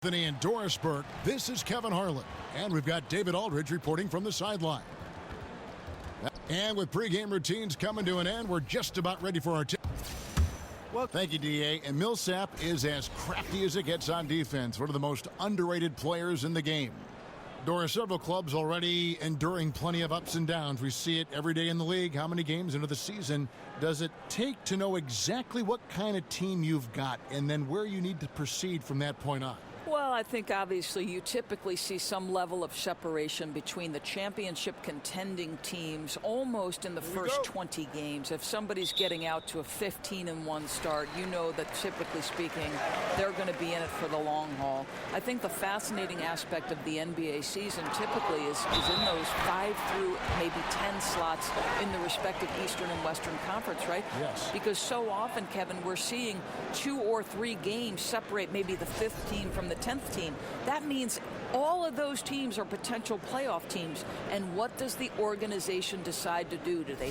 Anthony and Doris Burke, this is Kevin Harlan. And we've got David Aldridge reporting from the sideline. And with pregame routines coming to an end, we're just about ready for our tip. Well, thank you, D.A. And Millsap is as crafty as it gets on defense. One of the most underrated players in the game. Doris, several clubs already enduring plenty of ups and downs. We see it every day in the league. How many games into the season does it take to know exactly what kind of team you've got and then where you need to proceed from that point on? Well, I think obviously you typically see some level of separation between the championship contending teams almost in the first 20 games. If somebody's getting out to a 15-1 start, you know that typically speaking, they're going to be in it for the long haul. I think the fascinating aspect of the NBA season typically is in those 5 through maybe 10 slots in the respective Eastern and Western Conference, right? Yes. Because so often, Kevin, we're seeing 2 or 3 games separate maybe the 5th team from the 10th team. That means all of those teams are potential playoff teams. And what does the organization decide to do? Do they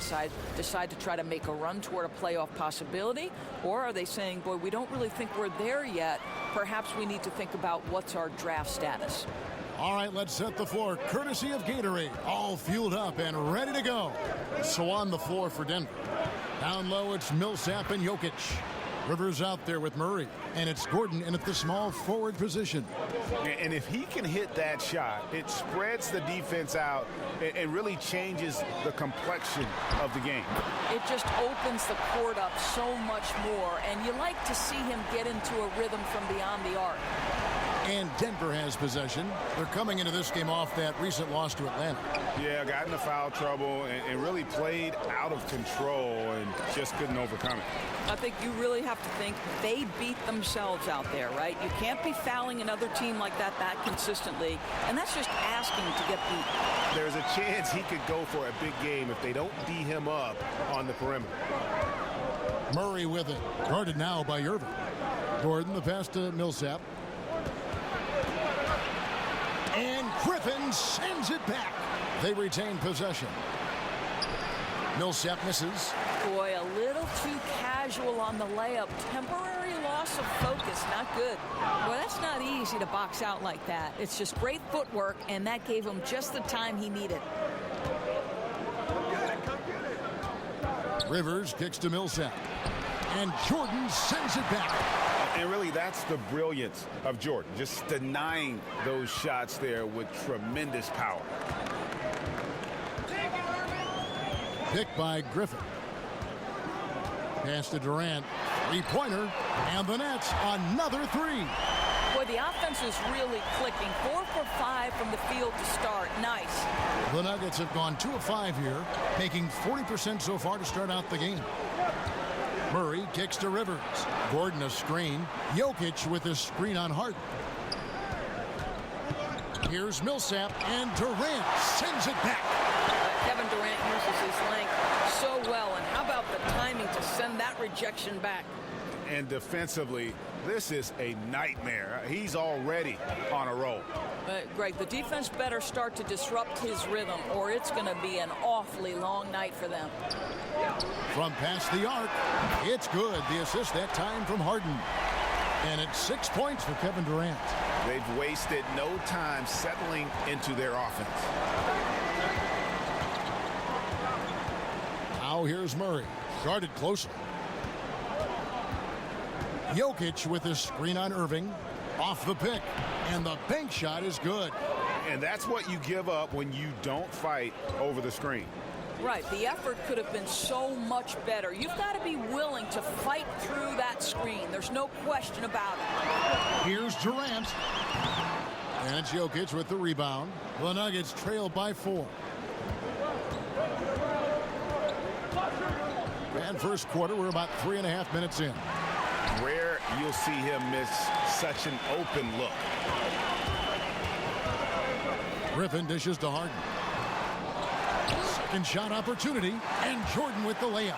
decide to try to make a run toward a playoff possibility? Or are they saying, boy, we don't really think we're there yet. Perhaps we need to think about what's our draft status. All right, let's set the floor. Courtesy of Gatorade. All fueled up and ready to go. So on the floor for Denver. Down low, it's Millsap and Jokic. Rivers out there with Murray, and it's Gordon in at the small forward position. And if he can hit that shot, it spreads the defense out and really changes the complexion of the game. It just opens the court up so much more, and you like to see him get into a rhythm from beyond the arc. And Denver has possession. They're coming into this game off that recent loss to Atlanta. Yeah, got into foul trouble and really played out of control and just couldn't overcome it. I think you really have to think they beat themselves out there, right? You can't be fouling another team like that consistently, and that's just asking to get beat. There's a chance he could go for a big game if they don't D him up on the perimeter. Murray with it. Guarded now by Irving. Gordon, the pass to Millsap. And Griffin sends it back. They retain possession. Millsap misses. Boy, a little too casual on the layup. Temporary loss of focus. Not good. Well, that's not easy to box out like that. It's just great footwork, and that gave him just the time he needed. Rivers kicks to Millsap. And Jordan sends it back. And really, that's the brilliance of Jordan, just denying those shots there with tremendous power. Picked by Griffin. Pass to Durant. Three-pointer. And the Nets, another 3. Boy, the offense is really clicking. 4 for 5 from the field to start. Nice. The Nuggets have gone 2 of 5 here, making 40% so far to start out the game. Murray kicks to Rivers. Gordon a screen. Jokic with a screen on Harden. Here's Millsap, and Durant sends it back. Kevin Durant uses his length so well, and how about the timing to send that rejection back? And defensively, this is a nightmare. He's already on a roll. Greg, the defense better start to disrupt his rhythm, or it's going to be an awfully long night for them. From past the arc, it's good. The assist that time from Harden. And it's 6 points for Kevin Durant. They've wasted no time settling into their offense. Now here's Murray. Guarded closely. Jokic with a screen on Irving. Off the pick. And the bank shot is good. And that's what you give up when you don't fight over the screen. Right. The effort could have been so much better. You've got to be willing to fight through that screen. There's no question about it. Here's Durant. And it's Jokic with the rebound. The Nuggets trail by 4. And first quarter, we're about 3.5 minutes in. Rare you'll see him miss such an open look. Griffin dishes to Harden. Second shot opportunity, and Jordan with the layup.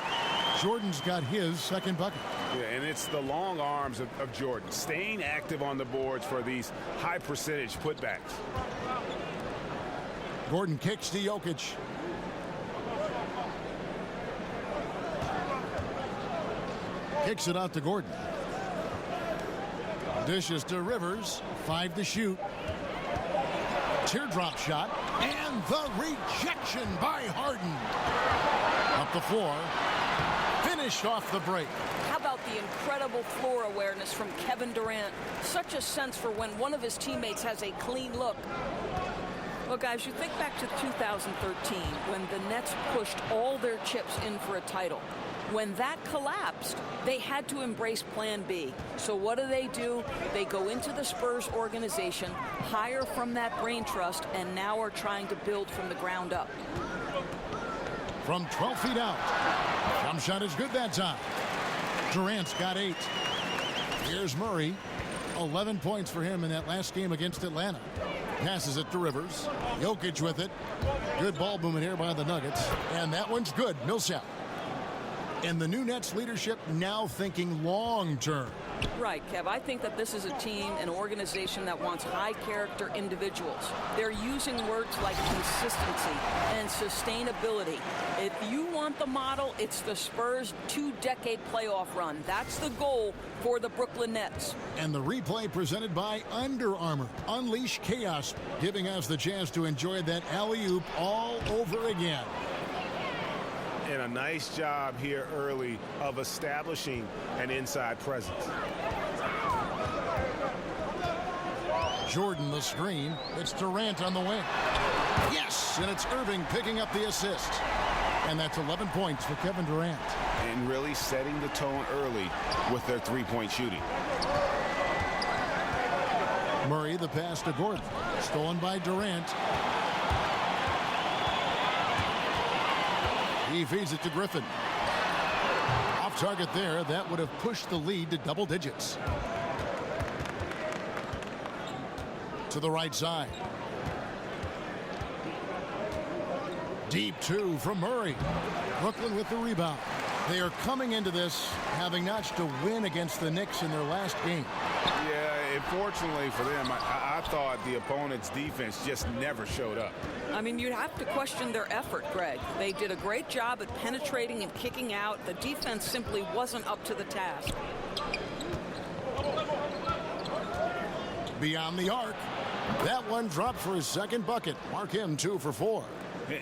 Jordan's got his second bucket. Yeah, and it's the long arms of Jordan, staying active on the boards for these high percentage putbacks. Gordon kicks to Jokic. Kicks it out to Gordon. Dishes to Rivers. 5 to shoot. Teardrop shot. And the rejection by Harden. Up the floor. Finished off the break. How about the incredible floor awareness from Kevin Durant? Such a sense for when one of his teammates has a clean look. Well, guys, you think back to 2013 when the Nets pushed all their chips in for a title. When that collapsed, they had to embrace Plan B. So what do? They go into the Spurs organization, hire from that brain trust, and now are trying to build from the ground up. From 12 feet out. Jump shot is good that time. Durant's got 8. Here's Murray. 11 points for him in that last game against Atlanta. Passes it to Rivers. Jokic with it. Good ball movement here by the Nuggets. And that one's good. Millsap. And the new Nets leadership now thinking long term. Right, Kev. I think that this is a team, an organization that wants high-character individuals. They're using words like consistency and sustainability. If you want the model, it's the Spurs' 2-decade playoff run. That's the goal for the Brooklyn Nets. And the replay presented by Under Armour. Unleash chaos, giving us the chance to enjoy that alley-oop all over again. And a nice job here early of establishing an inside presence. Jordan the screen. It's Durant on the wing. Yes, and it's Irving picking up the assist. And that's 11 points for Kevin Durant. And really setting the tone early with their three-point shooting. Murray the pass to Gordon. Stolen by Durant. He feeds it to Griffin. Off target there. That would have pushed the lead to double digits. To the right side. Deep 2 from Murray. Brooklyn with the rebound. They are coming into this having notched a win against the Knicks in their last game. Yeah, unfortunately for them, I thought the opponent's defense just never showed up. I mean, you'd have to question their effort, Greg. They did a great job at penetrating and kicking out. The defense simply wasn't up to the task. Beyond the arc. That one dropped for his second bucket. Mark him 2 for 4.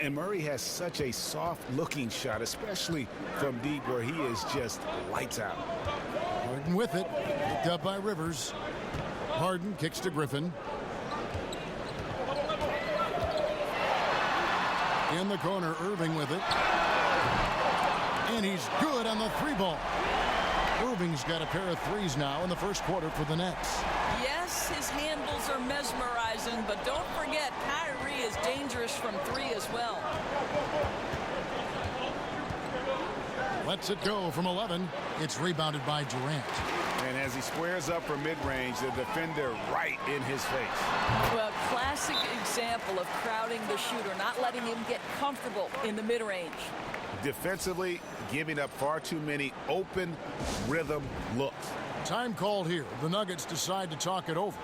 And Murray has such a soft-looking shot, especially from deep where he is just lights out. Harden with it. Picked up by Rivers. Harden kicks to Griffin. In the corner, Irving with it. And he's good on the 3-ball. Irving's got a pair of threes now in the first quarter for the Nets. Yes, his handles are mesmerizing, but don't forget, Kyrie is dangerous from 3 as well. Lets it go from 11. It's rebounded by Durant. And as he squares up for mid-range, the defender right in his face. Well, classic example of crowding the shooter, not letting him get comfortable in the mid-range. Defensively, giving up far too many open rhythm looks. Time called here. The Nuggets decide to talk it over.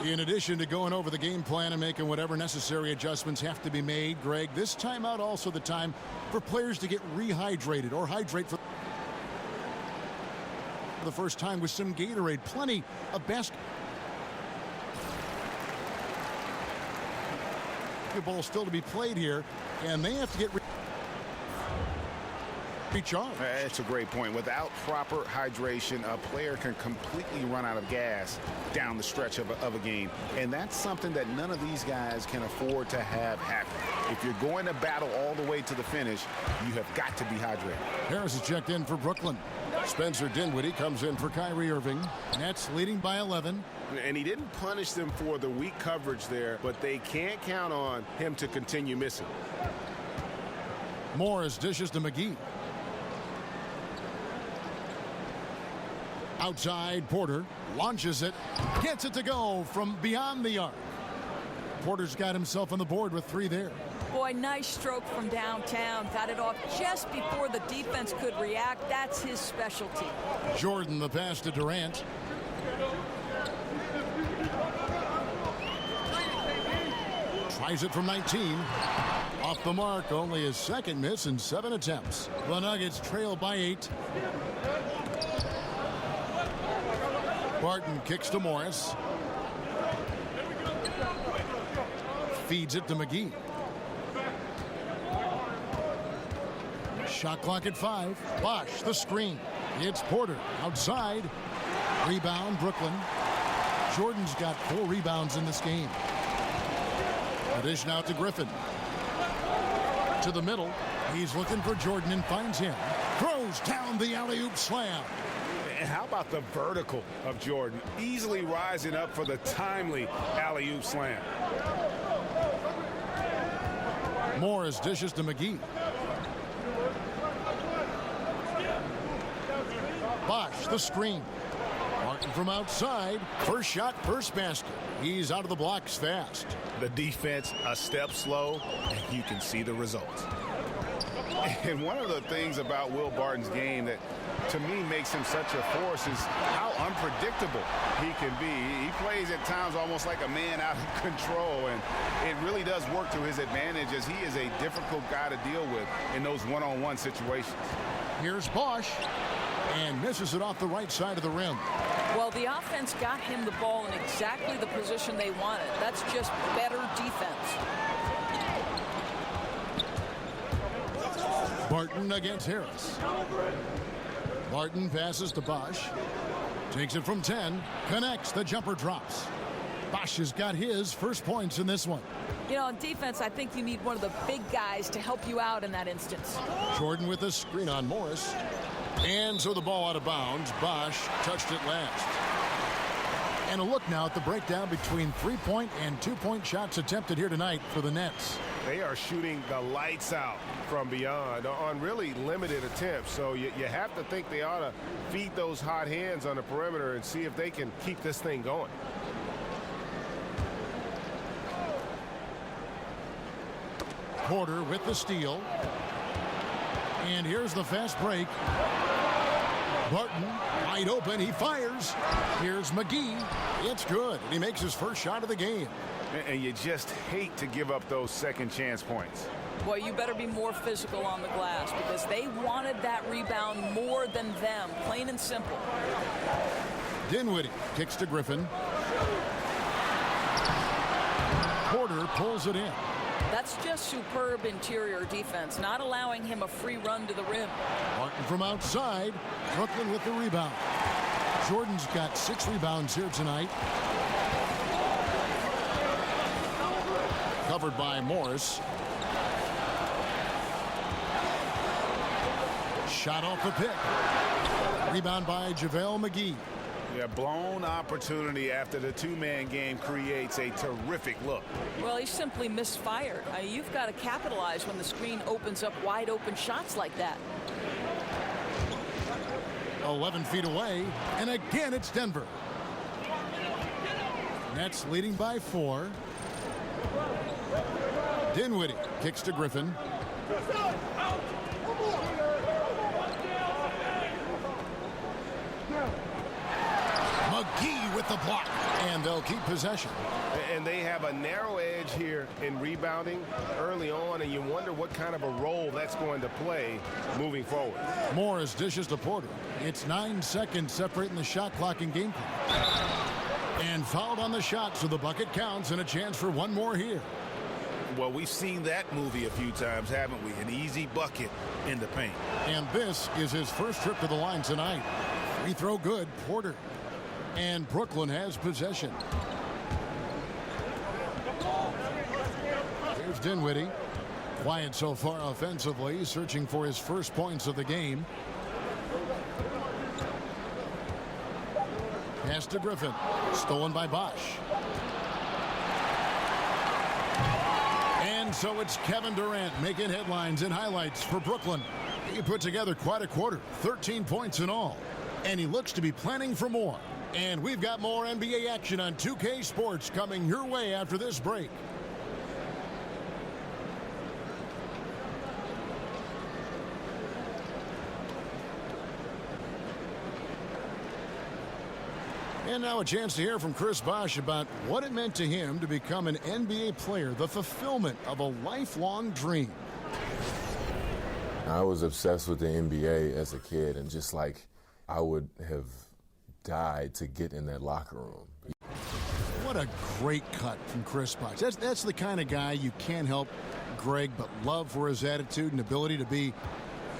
In addition to going over the game plan and making whatever necessary adjustments have to be made, Greg, this timeout also the time for players to get rehydrated or hydrate for the first time with some Gatorade. Plenty of basketball still to be played here, and they have to get recharged. That's a great point. Without proper hydration, a player can completely run out of gas down the stretch of a game. And that's something that none of these guys can afford to have happen. If you're going to battle all the way to the finish, you have got to be hydrated. Harris is checked in for Brooklyn. Spencer Dinwiddie comes in for Kyrie Irving. Nets leading by 11. And he didn't punish them for the weak coverage there, but they can't count on him to continue missing. Morris dishes to McGee. Outside, Porter launches it, gets it to go from beyond the arc. Porter's got himself on the board with 3 there. Boy, nice stroke from downtown. Got it off just before the defense could react. That's his specialty. Jordan the pass to Durant. Tries it from 19. Off the mark, only his second miss in 7 attempts. The Nuggets trail by 8. Barton kicks to Morris. Feeds it to McGee. Shot clock at 5. Bosch, the screen. It's Porter outside. Rebound, Brooklyn. Jordan's got 4 rebounds in this game. Dish now to Griffin. To the middle. He's looking for Jordan and finds him. Throws down the alley-oop slam. And how about the vertical of Jordan? Easily rising up for the timely alley-oop slam. Morris dishes to McGee. Bosch, the screen. Martin from outside. First shot, first basket. He's out of the blocks fast. The defense a step slow, and you can see the results. And one of the things about Will Barton's game that to me makes him such a force is how unpredictable he can be. He plays at times almost like a man out of control, and it really does work to his advantage as he is a difficult guy to deal with in those one-on-one situations. Here's Bosch, and misses it off the right side of the rim. Well, the offense got him the ball in exactly the position they wanted. That's just better defense. Barton against Harris. Barton passes to Bosch. Takes it from 10. Connects. The jumper drops. Bosch has got his first points in this one. You know, on defense, I think you need one of the big guys to help you out in that instance. Jordan with a screen on Morris. And so the ball out of bounds. Bosch touched it last. And a look now at the breakdown between 3-point and 2-point shots attempted here tonight for the Nets. They are shooting the lights out from beyond on really limited attempts. So you have to think they ought to feed those hot hands on the perimeter and see if they can keep this thing going. Porter with the steal. And here's the fast break. Barton wide open. He fires. Here's McGee. It's good. And he makes his first shot of the game. And you just hate to give up those second chance points. Boy, you better be more physical on the glass because they wanted that rebound more than them, plain and simple. Dinwiddie kicks to Griffin. Porter pulls it in. That's just superb interior defense, not allowing him a free run to the rim. Martin from outside. Brooklyn with the rebound. Jordan's got 6 rebounds here tonight. Covered by Morris. Shot off the pick. Rebound by JaVale McGee. Yeah, blown opportunity after the two-man game creates a terrific look. Well, he simply misfired. You've got to capitalize when the screen opens up wide open shots like that. 11 feet away, and again it's Denver. Nets leading by 4. Dinwiddie kicks to Griffin. McGee with the block, and they'll keep possession. And they have a narrow edge here in rebounding early on, and you wonder what kind of a role that's going to play moving forward. Morris dishes to Porter. It's 9 seconds separating the shot clock and game clock. And fouled on the shot, so the bucket counts, and a chance for one more here. Well, we've seen that movie a few times, haven't we? An easy bucket in the paint. And this is his first trip to the line tonight. Free throw good, Porter. And Brooklyn has possession. Here's Dinwiddie. Quiet so far offensively, searching for his first points of the game. Pass to Griffin. Stolen by Bosch. And so it's Kevin Durant making headlines and highlights for Brooklyn. He put together quite a quarter, 13 points in all. And he looks to be planning for more. And we've got more NBA action on 2K Sports coming your way after this break. And now a chance to hear from Chris Bosh about what it meant to him to become an NBA player, the fulfillment of a lifelong dream. I was obsessed with the NBA as a kid, and just like I would have died to get in that locker room. What a great cut from Chris Bosh. That's the kind of guy you can't help, Greg, but love for his attitude and ability to be,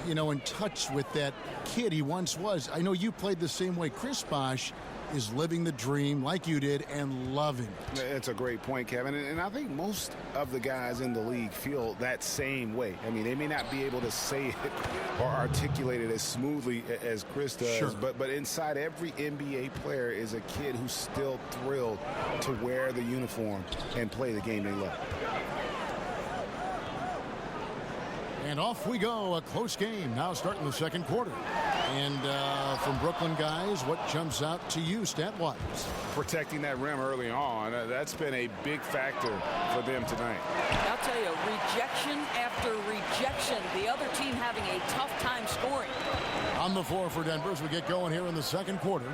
you know, in touch with that kid he once was. I know you played the same way. Chris Bosh is living the dream like you did and loving it. It's a great point, Kevin. And I think most of the guys in the league feel that same way. I mean, they may not be able to say it or articulate it as smoothly as Chris does, sure. but inside every NBA player is a kid who's still thrilled to wear the uniform and play the game they love. And off we go. A close game now starting the second quarter. And from Brooklyn guys, what jumps out to you stat-wise? Protecting that rim early on, that's been a big factor for them tonight. I'll tell you, rejection after rejection. The other team having a tough time scoring. On the floor for Denver as we get going here in the second quarter.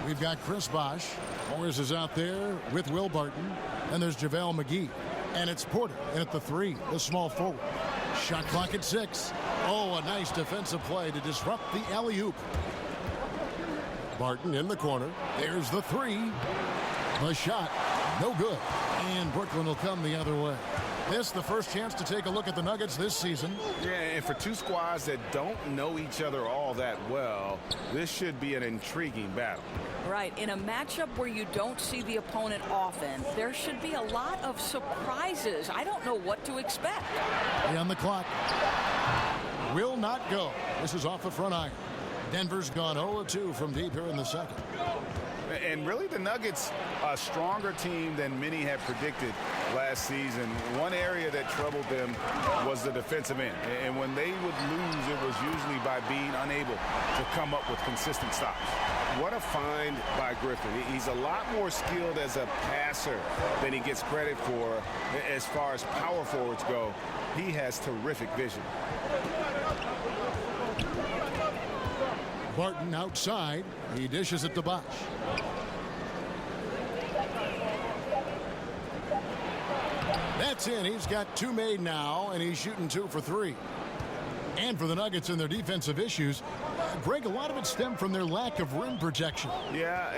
We've got Chris Bosh. Morris is out there with Will Barton. And there's JaVale McGee. And it's Porter in at the 3, the small forward. Shot clock at 6. Oh, a nice defensive play to disrupt the alley-oop. Barton in the corner. There's the 3. The shot, no good. And Brooklyn will come the other way. This the first chance to take a look at the Nuggets this season. Yeah, and for two squads that don't know each other all that well, this should be an intriguing battle. Right. In a matchup where you don't see the opponent often, there should be a lot of surprises. I don't know what to expect. On the clock. Will not go. This is off the front iron. Denver's gone 0-2 from deep here in the second. And really the Nuggets, a stronger team than many had predicted last season. One area that troubled them was the defensive end. And when they would lose, it was usually by being unable to come up with consistent stops. What a find by Griffin. He's a lot more skilled as a passer than he gets credit for as far as power forwards go. He has terrific vision. Barton outside. He dishes it to Bosh. That's in. He's got 2 made now, and he's shooting 2 for 3. And for the Nuggets and their defensive issues, Greg, a lot of it stemmed from their lack of rim protection. Yeah,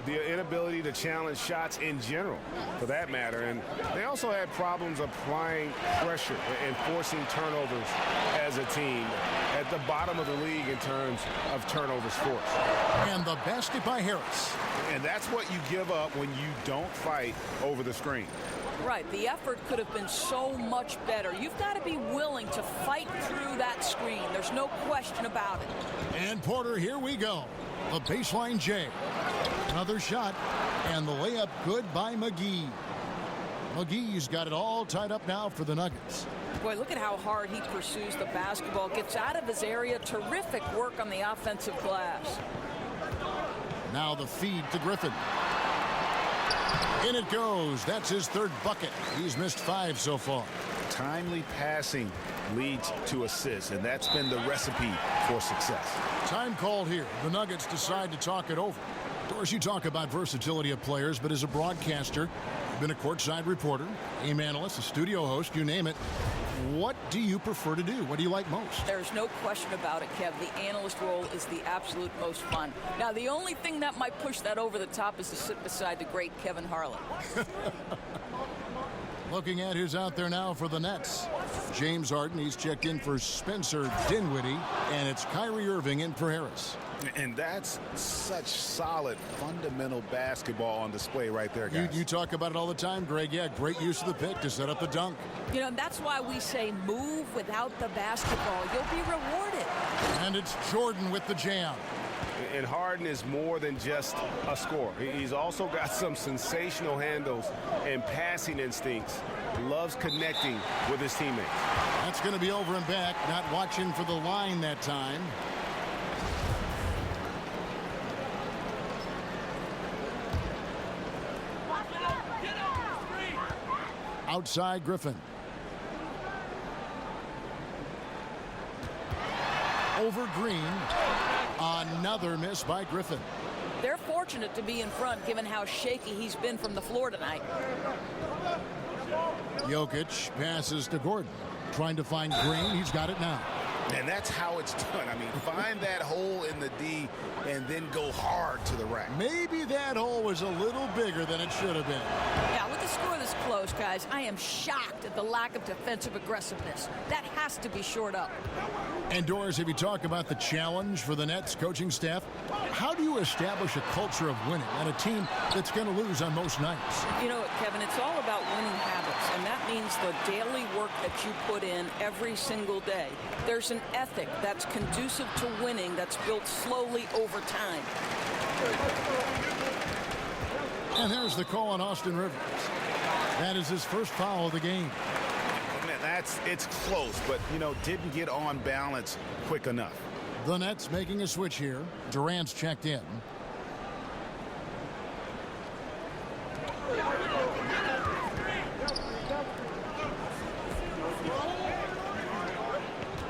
the inability to challenge shots in general, for that matter. And they also had problems applying pressure and forcing turnovers as a team at the bottom of the league in terms of turnovers forced. And the basket by Harris. And that's what you give up when you don't fight over the screen. Right. The effort could have been so much better. You've got to be willing to fight through that screen. There's no question about it. And Porter, here we go. The baseline J. Another shot. And the layup good by McGee. McGee's got it all tied up now for the Nuggets. Boy, look at how hard he pursues the basketball. Gets out of his area. Terrific work on the offensive glass. Now the feed to Griffin. In it goes. That's his 3rd bucket. He's missed 5 so far. Timely passing leads to assists, and that's been the recipe for success. Time called here. The Nuggets decide to talk it over. Of course, you talk about versatility of players, but as a broadcaster, you've been a courtside reporter, game analyst, a studio host, you name it. What do you prefer to do? What do you like most? There's no question about it, Kev. The analyst role is the absolute most fun. Now, the only thing that might push that over the top is to sit beside the great Kevin Harlan. Looking at who's out there now for the Nets. James Harden, he's checked in for Spencer Dinwiddie, and it's Kyrie Irving in for Harris. And that's such solid, fundamental basketball on display right there, guys. You talk about it all the time, Greg. Yeah, great use of the pick to set up the dunk. You know, that's why we say move without the basketball. You'll be rewarded. And it's Jordan with the jam. And Harden is more than just a scorer. He's also got some sensational handles and passing instincts. Loves connecting with his teammates. That's going to be over and back. Not watching for the line that time. Outside Griffin. Over Green. Another miss by Griffin. They're fortunate to be in front given how shaky he's been from the floor tonight. Jokic passes to Gordon. Trying to find Green. He's got it now. And that's how it's done. I mean, find that hole in the D and then go hard to the rack. Maybe that hole was a little bigger than it should have been. Yeah, with the score this close, guys, I am shocked at the lack of defensive aggressiveness. That has to be shored up. And Doris, if you talk about the challenge for the Nets coaching staff, how do you establish a culture of winning on a team that's going to lose on most nights? You know, Kevin, it's all about winning habits, and that means the daily work that you put in every single day. There's an ethic that's conducive to winning that's built slowly over time. And there's the call on Austin Rivers. That is his first foul of the game. It's close, but, you know, didn't get on balance quick enough. The Nets making a switch here. Durant's checked in.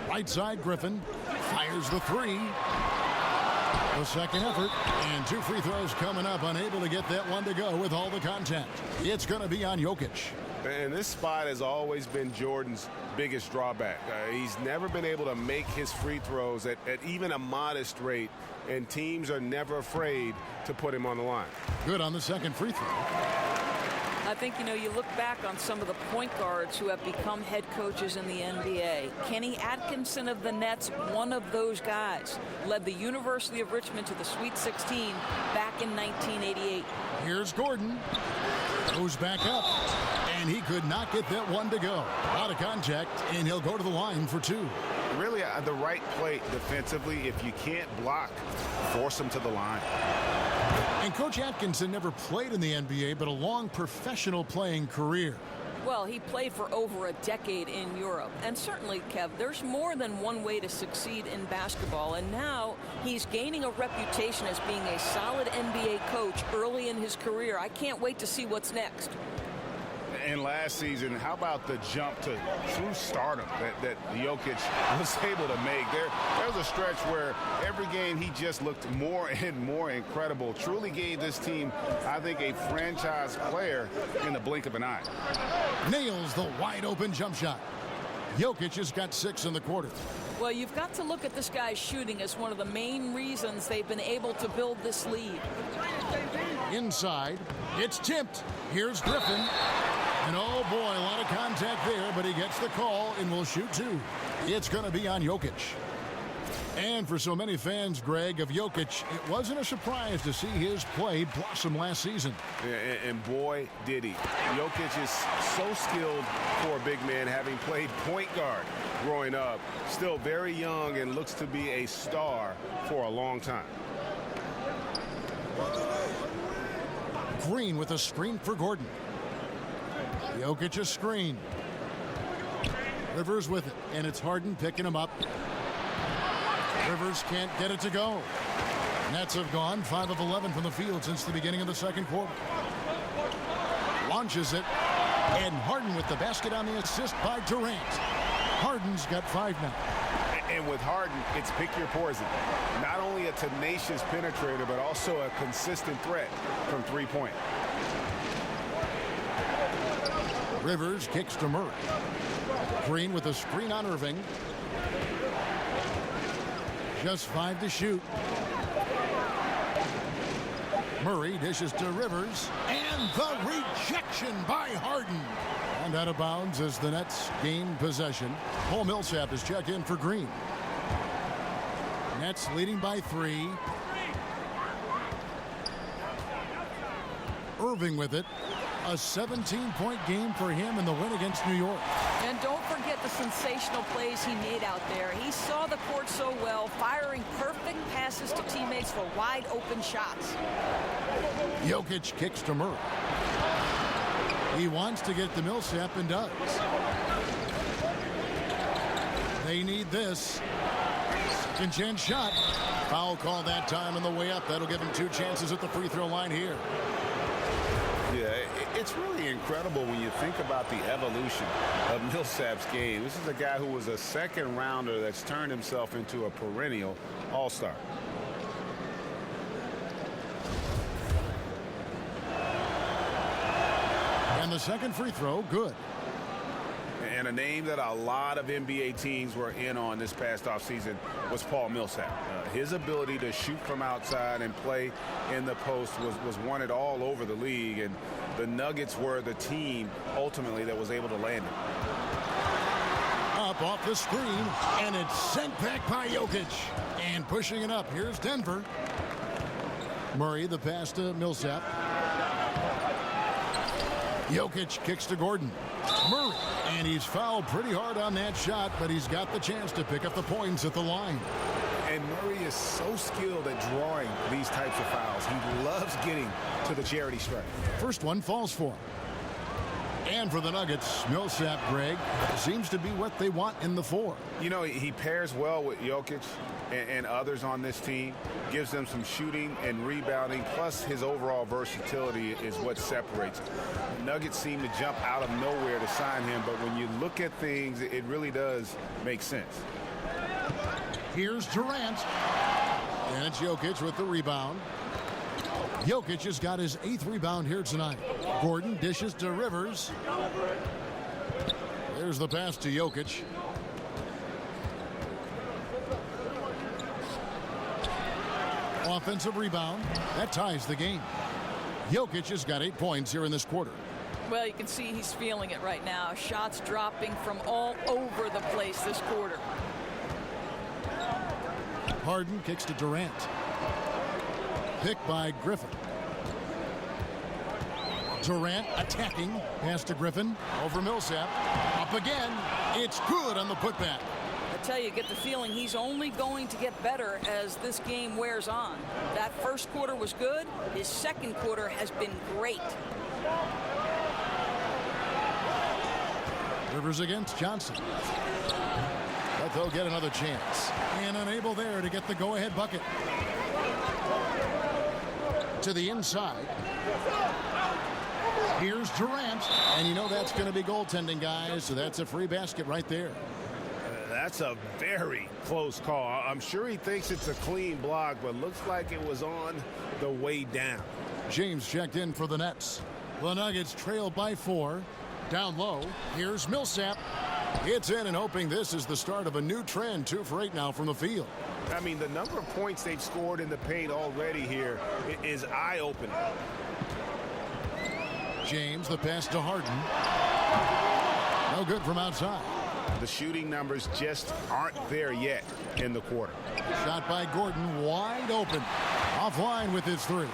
Right side, Griffin fires the three. The second effort, and 2 free throws coming up. Unable to get that one to go with all the contact. It's going to be on Jokic. And this spot has always been Jordan's biggest drawback. He's never been able to make his free throws at even a modest rate, and teams are never afraid to put him on the line. Good on the second free throw. I think, you know, you look back on some of the point guards who have become head coaches in the NBA. Kenny Atkinson of the Nets, one of those guys, led the University of Richmond to the Sweet 16 back in 1988. Here's Gordon. Goes back up, and he could not get that one to go. Out of contact, and he'll go to the line for 2. Really the right play defensively. If you can't block, force him to the line. And Coach Atkinson never played in the NBA, but a long professional playing career. Well, he played for over a decade in Europe. And certainly, Kev, there's more than one way to succeed in basketball. And now he's gaining a reputation as being a solid NBA coach early in his career. I can't wait to see what's next. And last season, how about the jump to true stardom that Jokic was able to make? There was a stretch where every game he just looked more and more incredible. Truly gave this team, I think, a franchise player in the blink of an eye. Nails the wide open jump shot. Jokic has got 6 in the quarter. Well, you've got to look at this guy's shooting as one of the main reasons they've been able to build this lead. Inside, it's tipped. Here's Griffin. And oh boy, a lot of contact there, but he gets the call and will shoot 2. It's going to be on Jokic. And for so many fans, Greg, of Jokic, it wasn't a surprise to see his play blossom last season. Yeah, and boy, did he. Jokic is so skilled for a big man, having played point guard growing up. Still very young and looks to be a star for a long time. Green with a screen for Gordon. Jokic a screen. Rivers with it, and it's Harden picking him up. Rivers can't get it to go. Nets have gone 5 of 11 from the field since the beginning of the second quarter. Launches it, and Harden with the basket on the assist by Durant. Harden's got 5 now. And with Harden, it's pick your poison. Not only a tenacious penetrator, but also a consistent threat from three-point. Rivers kicks to Murray. Green with a screen on Irving. Just 5 to shoot. Murray dishes to Rivers. And the rejection by Harden. And out of bounds as the Nets gain possession. Paul Millsap is checked in for Green. Nets leading by 3. Irving with it. A 17-point game for him in the win against New York. And don't forget the sensational plays he made out there. He saw the court so well, firing perfect passes to teammates for wide open shots. Jokic kicks to Murray. He wants to get to Millsap and does. They need this. Second chance shot. Foul call that time on the way up. That'll give him 2 chances at the free throw line here. Yeah, it's really incredible when you think about the evolution of Millsap's game. This is a guy who was a second rounder that's turned himself into a perennial all-star. And the second free throw, good. And a name that a lot of NBA teams were in on this past offseason was Paul Millsap. His ability to shoot from outside and play in the post was wanted all over the league, and the Nuggets were the team ultimately that was able to land it. Up off the screen, and it's sent back by Jokic. And pushing it up, here's Denver. Murray, the pass to Millsap. Jokic kicks to Gordon. Murray, and he's fouled pretty hard on that shot, but he's got the chance to pick up the points at the line. And Murray is so skilled at drawing these types of fouls. He loves getting to the charity stripe. First one falls for him. And for the Nuggets, Millsap, Greg, seems to be what they want in the four. You know, he pairs well with Jokic and others on this team, gives them some shooting and rebounding, plus his overall versatility is what separates him. The Nuggets seem to jump out of nowhere to sign him, but when you look at things, it really does make sense. Here's Durant. And it's Jokic with the rebound. Jokic has got his 8th rebound here tonight. Gordon dishes to Rivers. There's the pass to Jokic. Offensive rebound. That ties the game. Jokic has got 8 points here in this quarter. Well, you can see he's feeling it right now. Shots dropping from all over the place this quarter. Harden kicks to Durant. Picked by Griffin. Durant attacking. Pass to Griffin. Over Millsap. Up again. It's good on the putback. I tell you, get the feeling he's only going to get better as this game wears on. That first quarter was good. His second quarter has been great. Rivers against Johnson. But they'll get another chance. And unable there to get the go-ahead bucket. To the inside. Here's Durant. And you know that's going to be goaltending, guys. So that's a free basket right there. That's a very close call. I'm sure he thinks it's a clean block, but looks like it was on the way down. James checked in for the Nets. The Nuggets trail by 4. Down low. Here's Millsap. It's in and hoping this is the start of a new trend. 2 for 8 now from the field. I mean, the number of points they've scored in the paint already here is eye-opening. James, the pass to Harden. No good from outside. The shooting numbers just aren't there yet in the quarter. Shot by Gordon, wide open. Offline with his 3.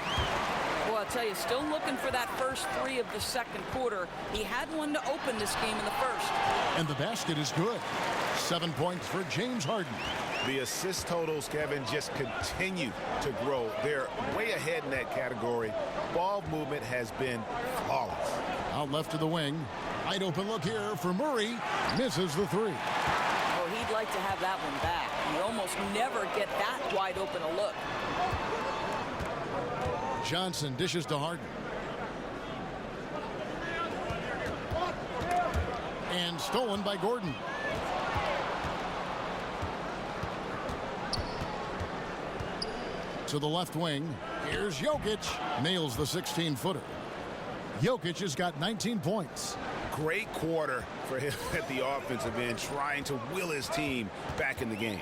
Well, I'll tell you, still looking for that first 3 of the second quarter. He had one to open this game in the first. And the basket is good. 7 points for James Harden. The assist totals, Kevin, just continue to grow. They're way ahead in that category. Ball movement has been flawless. Out left to the wing. Wide open look here for Murray. Misses the 3. Well, he'd like to have that one back. You almost never get that wide open a look. Johnson dishes to Harden. And stolen by Gordon. To the left wing. Here's Jokic. Nails the 16-footer. Jokic has got 19 points. Great quarter for him at the offensive end, trying to will his team back in the game.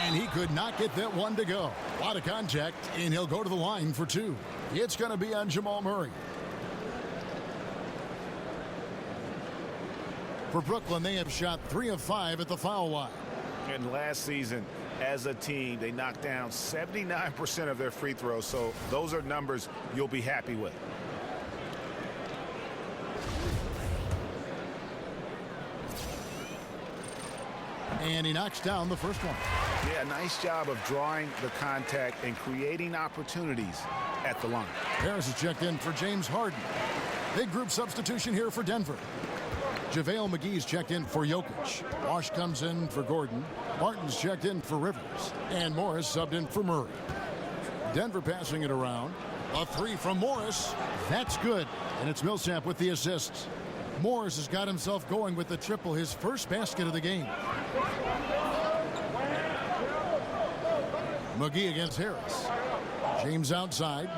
And he could not get that one to go. A lot of contact, and he'll go to the line for 2. It's going to be on Jamal Murray. For Brooklyn, they have shot 3 of 5 at the foul line. And last season, as a team, they knocked down 79% of their free throws, so those are numbers you'll be happy with. And he knocks down the first one. Yeah, nice job of drawing the contact and creating opportunities at the line. Harris is checked in for James Harden. Big group substitution here for Denver. JaVale McGee's checked in for Jokic. Wash comes in for Gordon. Martin's checked in for Rivers. And Morris subbed in for Murray. Denver passing it around. A 3 from Morris. That's good. And it's Millsap with the assists. Morris has got himself going with the triple, his first basket of the game. McGee against Harris. James outside.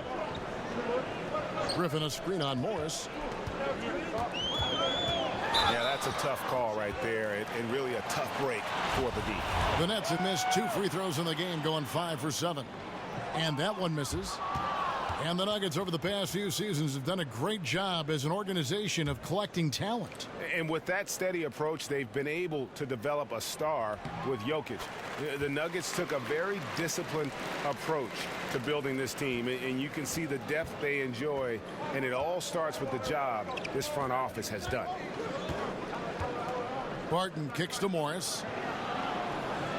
Griffin a screen on Morris. Yeah, that's a tough call right there, and really a tough break for the D. The Nets have missed 2 free throws in the game, going 5 for 7. And that one misses. And the Nuggets over the past few seasons have done a great job as an organization of collecting talent. And with that steady approach, they've been able to develop a star with Jokic. The Nuggets took a very disciplined approach to building this team, and you can see the depth they enjoy, and it all starts with the job this front office has done. Barton kicks to Morris.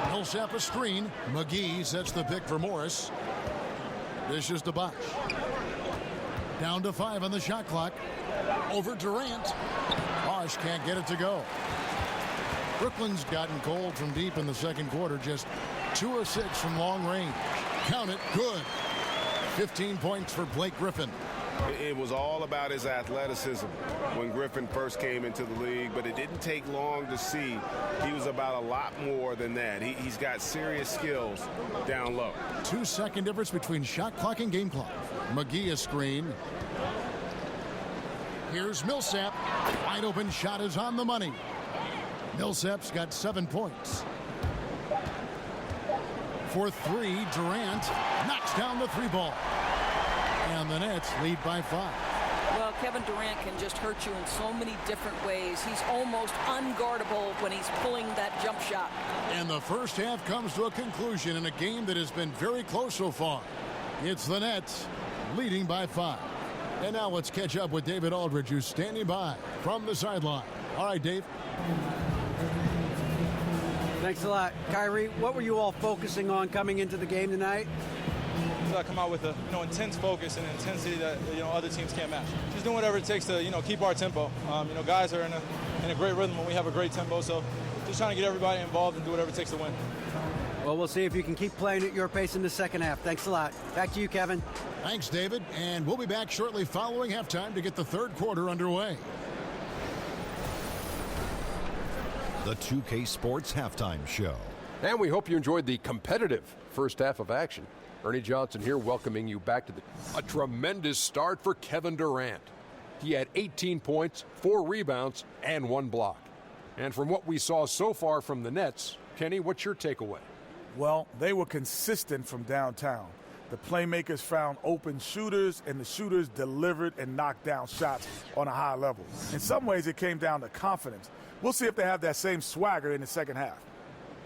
Millsap a screen. McGee sets the pick for Morris. Dishes to Bosh. Down to 5 on the shot clock. Over Durant. Bosh can't get it to go. Brooklyn's gotten cold from deep in the second quarter. Just 2 of 6 from long range. Count it. Good. 15 points for Blake Griffin. It was all about his athleticism when Griffin first came into the league, but it didn't take long to see he was about a lot more than that. He's got serious skills down low. 2-second difference between shot clock and game clock. McGee a screen. Here's Millsap. Wide open shot is on the money. Millsap's got 7 points. For 3, Durant knocks down the 3 ball. And the Nets lead by 5. Well, Kevin Durant can just hurt you in so many different ways. He's almost unguardable when he's pulling that jump shot. And the first half comes to a conclusion in a game that has been very close so far. It's the Nets leading by 5. And now let's catch up with David Aldridge, who's standing by from the sideline. All right, Dave. Thanks a lot. Kyrie, what were you all focusing on coming into the game tonight? I come out with a intense focus and intensity that other teams can't match. Just doing whatever it takes to keep our tempo. Guys are in a great rhythm when we have a great tempo. So just trying to get everybody involved and do whatever it takes to win. Well, we'll see if you can keep playing at your pace in the second half. Thanks a lot. Back to you, Kevin. Thanks, David. And we'll be back shortly following halftime to get the third quarter underway. The 2K Sports Halftime Show. And we hope you enjoyed the competitive first half of action. Ernie Johnson here welcoming you back to a tremendous start for Kevin Durant. He had 18 points, 4 rebounds, and 1 block. And from what we saw so far from the Nets, Kenny, what's your takeaway? Well, they were consistent from downtown. The playmakers found open shooters, and the shooters delivered and knocked down shots on a high level. In some ways, it came down to confidence. We'll see if they have that same swagger in the second half.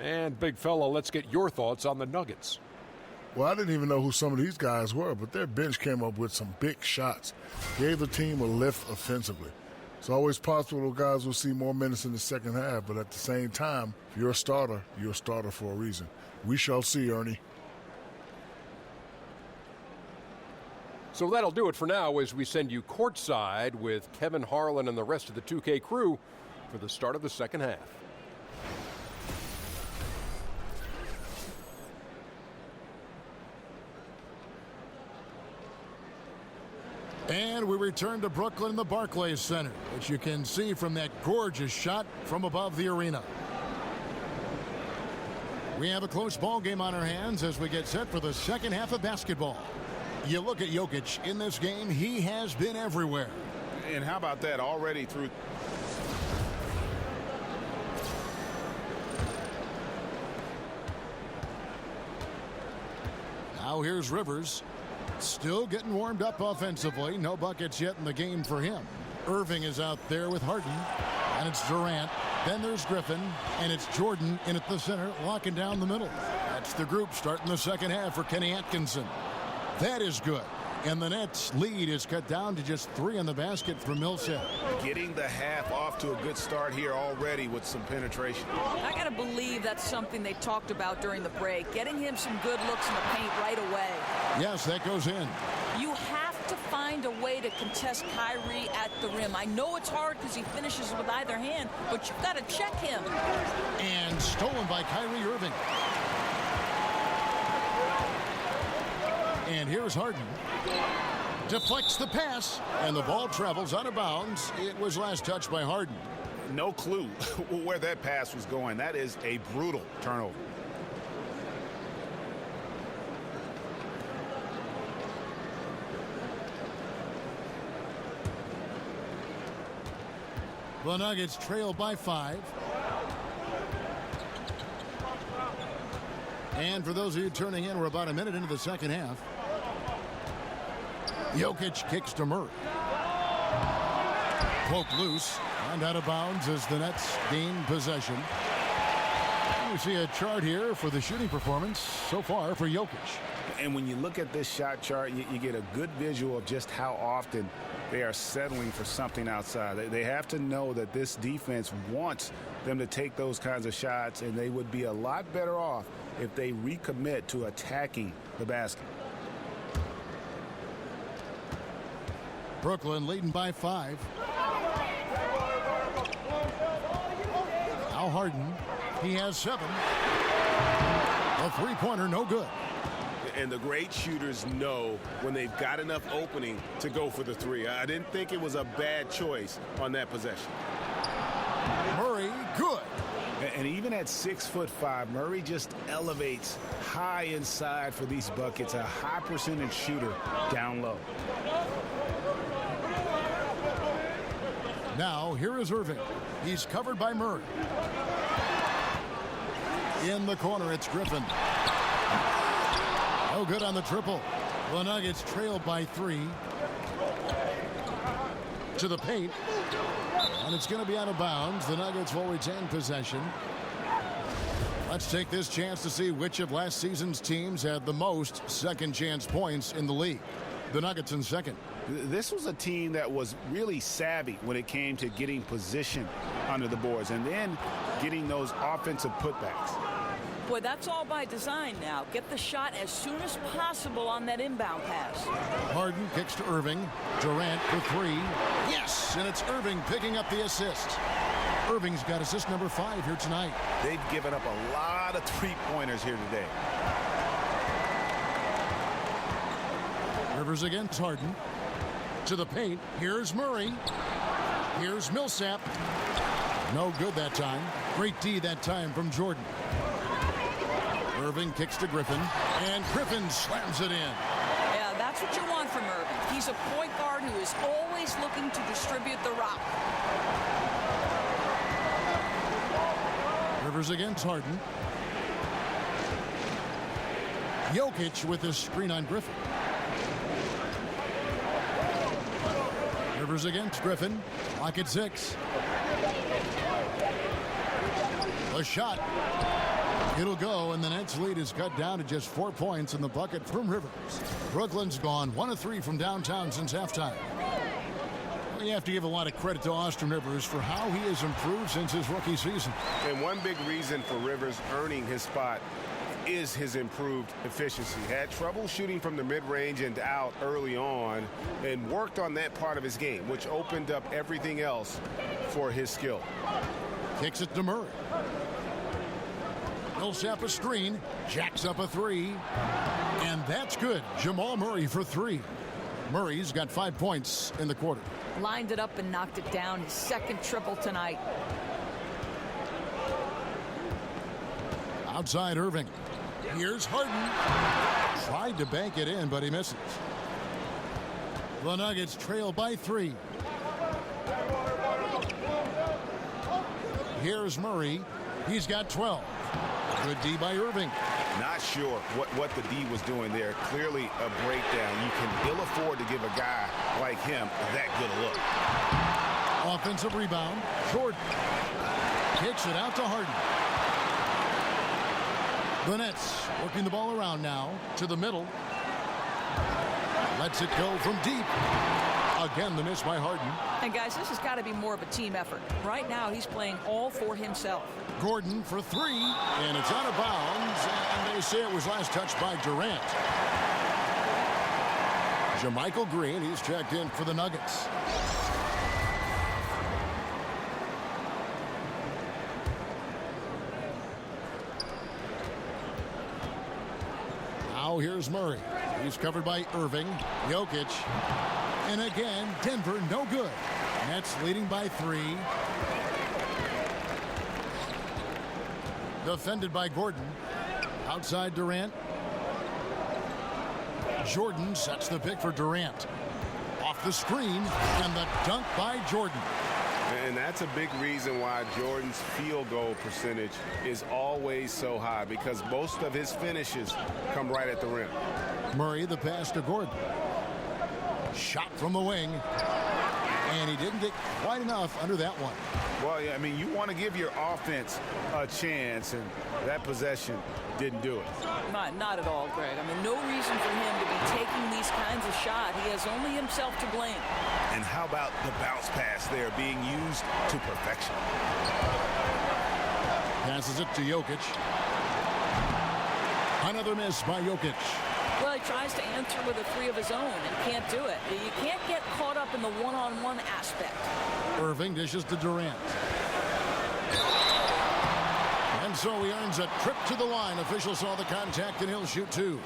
And, big fella, let's get your thoughts on the Nuggets. Well, I didn't even know who some of these guys were, but their bench came up with some big shots. Gave the team a lift offensively. It's always possible those guys will see more minutes in the second half, but at the same time, if you're a starter for a reason. We shall see, Ernie. So that'll do it for now as we send you courtside with Kevin Harlan and the rest of the 2K crew for the start of the second half. And we return to Brooklyn in the Barclays Center, which you can see from that gorgeous shot from above the arena. We have a close ball game on our hands as we get set for the second half of basketball. You look at Jokic in this game, he has been everywhere. And how about that already through... Now here's Rivers. Still getting warmed up offensively. No buckets yet in the game for him. Irving is out there with Harden. And it's Durant. Then there's Griffin. And it's Jordan in at the center, locking down the middle. That's the group starting the second half for Kenny Atkinson. That is good. And the Nets' lead is cut down to just 3 in the basket from Millsap. Getting the half off to a good start here already with some penetration. I got to believe that's something they talked about during the break. Getting him some good looks in the paint right away. Yes, that goes in. You have to find a way to contest Kyrie at the rim. I know it's hard because he finishes with either hand, but you've got to check him. And stolen by Kyrie Irving. And here's Harden. Deflects the pass, and the ball travels out of bounds. It was last touched by Harden. No clue where that pass was going. That is a brutal turnover. The Nuggets trail by 5. And for those of you turning in, we're about a minute into the second half. Jokic kicks to Murray. Poked loose and out of bounds as the Nets gain possession. You see a chart here for the shooting performance so far for Jokic. And when you look at this shot chart, you get a good visual of just how often they are settling for something outside. They have to know that this defense wants them to take those kinds of shots, and they would be a lot better off if they recommit to attacking the basket. Brooklyn leading by 5. Al Harden, he has 7. A three-pointer, no good. And the great shooters know when they've got enough opening to go for the three. I didn't think it was a bad choice on that possession. Murray, good. And even at 6'5", Murray just elevates high inside for these buckets. A high percentage shooter down low. Now, here is Irving. He's covered by Murray. In the corner, it's Griffin. No good on the triple. The Nuggets trail by 3. To the paint. And it's going to be out of bounds. The Nuggets will retain possession. Let's take this chance to see which of last season's teams had the most second chance points in the league. The Nuggets in second. This was a team that was really savvy when it came to getting position under the boards and then getting those offensive putbacks. Boy, that's all by design now. Get the shot as soon as possible on that inbound pass. Harden kicks to Irving. Durant for 3. Yes, and it's Irving picking up the assist. Irving's got assist number 5 here tonight. They've given up a lot of three-pointers here today. Rivers against Harden. To the paint. Here's Murray. Here's Millsap. No good that time. Great D that time from Jordan. Irving kicks to Griffin, and Griffin slams it in. Yeah, that's what you want from Irving. He's a point guard who is always looking to distribute the rock. Rivers against Harden. Jokic with his screen on Griffin. Rivers against Griffin. Lock at 6. A shot. It'll go, and the Nets' lead is cut down to just 4 points in the bucket from Rivers. Brooklyn's gone 1 of 3 from downtown since halftime. Well, you have to give a lot of credit to Austin Rivers for how he has improved since his rookie season. And one big reason for Rivers earning his spot is his improved efficiency. Had trouble shooting from the mid-range and out early on and worked on that part of his game, which opened up everything else for his skill. Kicks it to Murray. Millsap a screen, jacks up a 3, and that's good. Jamal Murray for 3. Murray's got 5 points in the quarter. Lined it up and knocked it down. His second triple tonight. Outside Irving. Here's Harden. Tried to bank it in, but he misses. The Nuggets trail by 3. Here's Murray. He's got 12. Good D by Irving. Not sure what the D was doing there. Clearly a breakdown. You can ill afford to give a guy like him that good a look. Offensive rebound. Jordan kicks it out to Harden. The Nets working the ball around now to the middle. Lets it go from deep. Again, the miss by Harden. And guys, this has got to be more of a team effort. Right now, he's playing all for himself. Gordon for 3, and it's out of bounds, and they say it was last touched by Durant. JaMychal Green, he's checked in for the Nuggets. Now here's Murray. He's covered by Irving, Jokic, and again, Denver no good. Nets leading by 3. Defended by Gordon. Outside Durant. Jordan sets the pick for Durant. Off the screen, and the dunk by Jordan. And that's a big reason why Jordan's field goal percentage is always so high, because most of his finishes come right at the rim. Murray, the pass to Gordon. Shot from the wing. And he didn't get quite enough under that one. Well, yeah, I mean, you want to give your offense a chance, and that possession didn't do it. Not at all, Greg. I mean, no reason for him to be taking these kinds of shots. He has only himself to blame. And how about the bounce pass there being used to perfection? Passes it to Jokic. Another miss by Jokic. Well, he tries to answer with a three of his own and can't do it. You can't get caught up in the one-on-one aspect. Irving dishes to Durant. And so he earns a trip to the line. Official saw the contact, and he'll shoot two.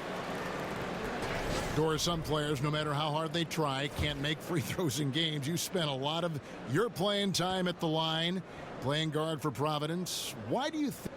Doris, some players, no matter how hard they try, can't make free throws in games. You spent a lot of your playing time at the line, playing guard for Providence. Why do you think?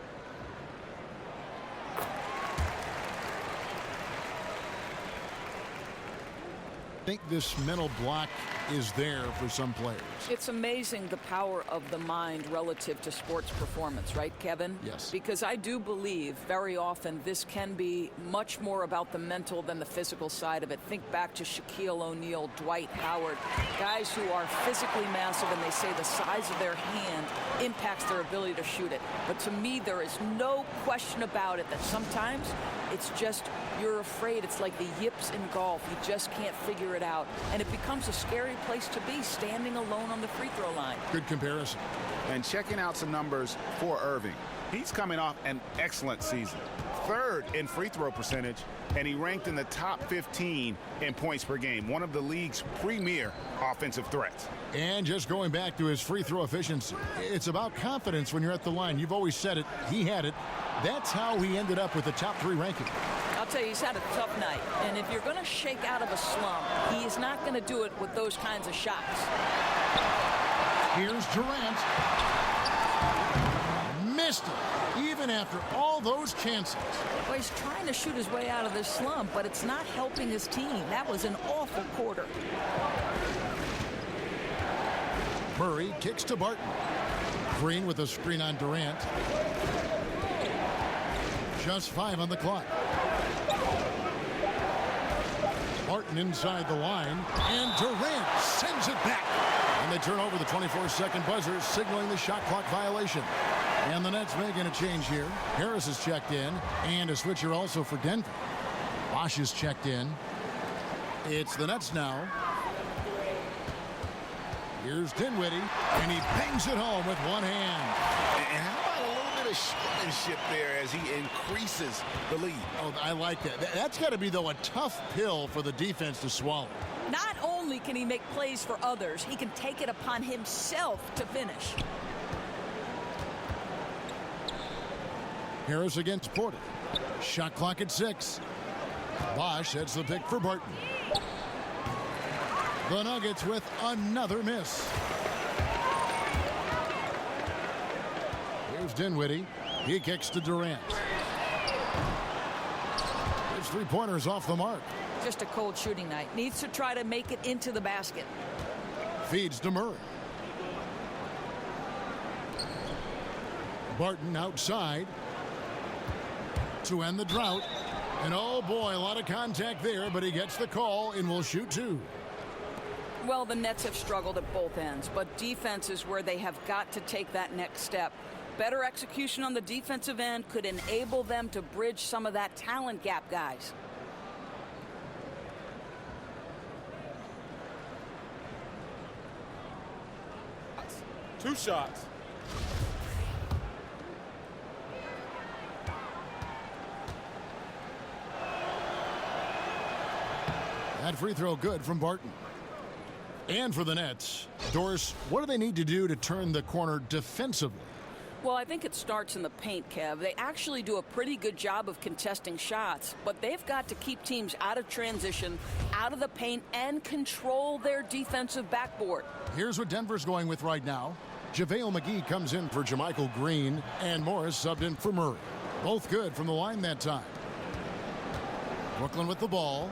Think this mental block is there for some players. It's amazing the power of the mind relative to sports performance, right, Kevin? Yes. Because I do believe very often this can be much more about the mental than the physical side of it. Think back to Shaquille O'Neal, Dwight Howard, guys who are physically massive, and they say the size of their hand impacts their ability to shoot it. But to me, there is no question about it that sometimes it's just you're afraid. It's like the yips in golf. You just can't figure it out. And it becomes a scary place to be, standing alone on the free throw line. Good comparison. And checking out some numbers for Irving. He's coming off an excellent season. Third in free throw percentage, and he ranked in the top 15 in points per game, one of the league's premier offensive threats. And just going back to his free throw efficiency, it's about confidence when you're at the line. You've always said it. He had it. That's how he ended up with the top 3 ranking. I'll tell you, he's had a tough night. And if you're going to shake out of a slump, he is not going to do it with those kinds of shots. Here's Durant. Missed it, even after all those chances. Well, he's trying to shoot his way out of this slump, but it's not helping his team. That was an awful quarter. Murray kicks to Barton. Green with a screen on Durant. Just 5 on the clock. Barton inside the line, and Durant sends it back. And they turn over the 24-second buzzer, signaling the shot clock violation. And the Nets making a change here. Harris is checked in, and a switcher also for Denver. Bosch is checked in. It's the Nets now. Here's Dinwiddie, and he bangs it home with one hand. And how about a little bit of showmanship there as he increases the lead? Oh, I like that. That's got to be, though, a tough pill for the defense to swallow. Not only can he make plays for others, he can take it upon himself to finish. Harris against Porter. Shot clock at 6. Bosch sets the pick for Barton. The Nuggets with another miss. Here's Dinwiddie. He kicks to Durant. His 3-pointers off the mark. Just a cold shooting night. Needs to try to make it into the basket. Feeds to Murray. Barton outside to end the drought. And oh boy, a lot of contact there, but he gets the call and will shoot 2. Well, the Nets have struggled at both ends, but defense is where they have got to take that next step. Better execution on the defensive end could enable them to bridge some of that talent gap, guys. Two shots. That free throw good from Barton. And for the Nets, Doris, what do they need to do to turn the corner defensively? Well, I think it starts in the paint, Kev. They actually do a pretty good job of contesting shots, but they've got to keep teams out of transition, out of the paint, and control their defensive backboard. Here's what Denver's going with right now. JaVale McGee comes in for Jermichael Green, and Morris subbed in for Murray. Both good from the line that time. Brooklyn with the ball.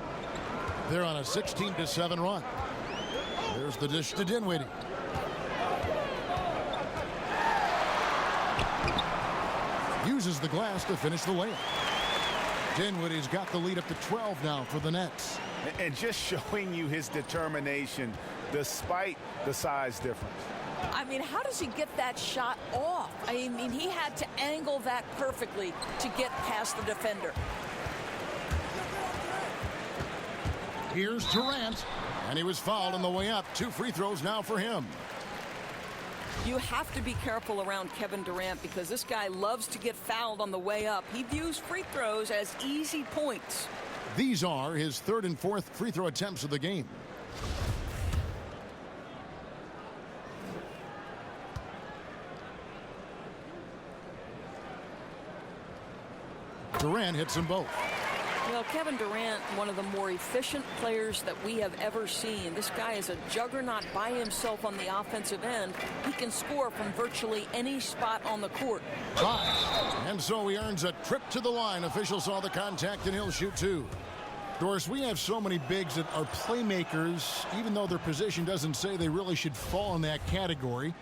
They're on a 16-7 run. There's the dish to Dinwiddie. uses the glass to finish the layup. Dinwiddie's got the lead up to 12 now for the Nets. And just showing you his determination despite the size difference. I mean, how does he get that shot off? I mean, he had to angle that perfectly to get past the defender. Here's Durant, and he was fouled on the way up. 2 free throws now for him. You have to be careful around Kevin Durant because this guy loves to get fouled on the way up. He views free throws as easy points. These are his 3rd and 4th free throw attempts of the game. Durant hits them both. Well, Kevin Durant, one of the more efficient players that we have ever seen. This guy is a juggernaut by himself on the offensive end. He can score from virtually any spot on the court. And so he earns a trip to the line. Officials saw the contact, and he'll shoot 2. Doris, we have so many bigs that are playmakers, even though their position doesn't say they really should fall in that category.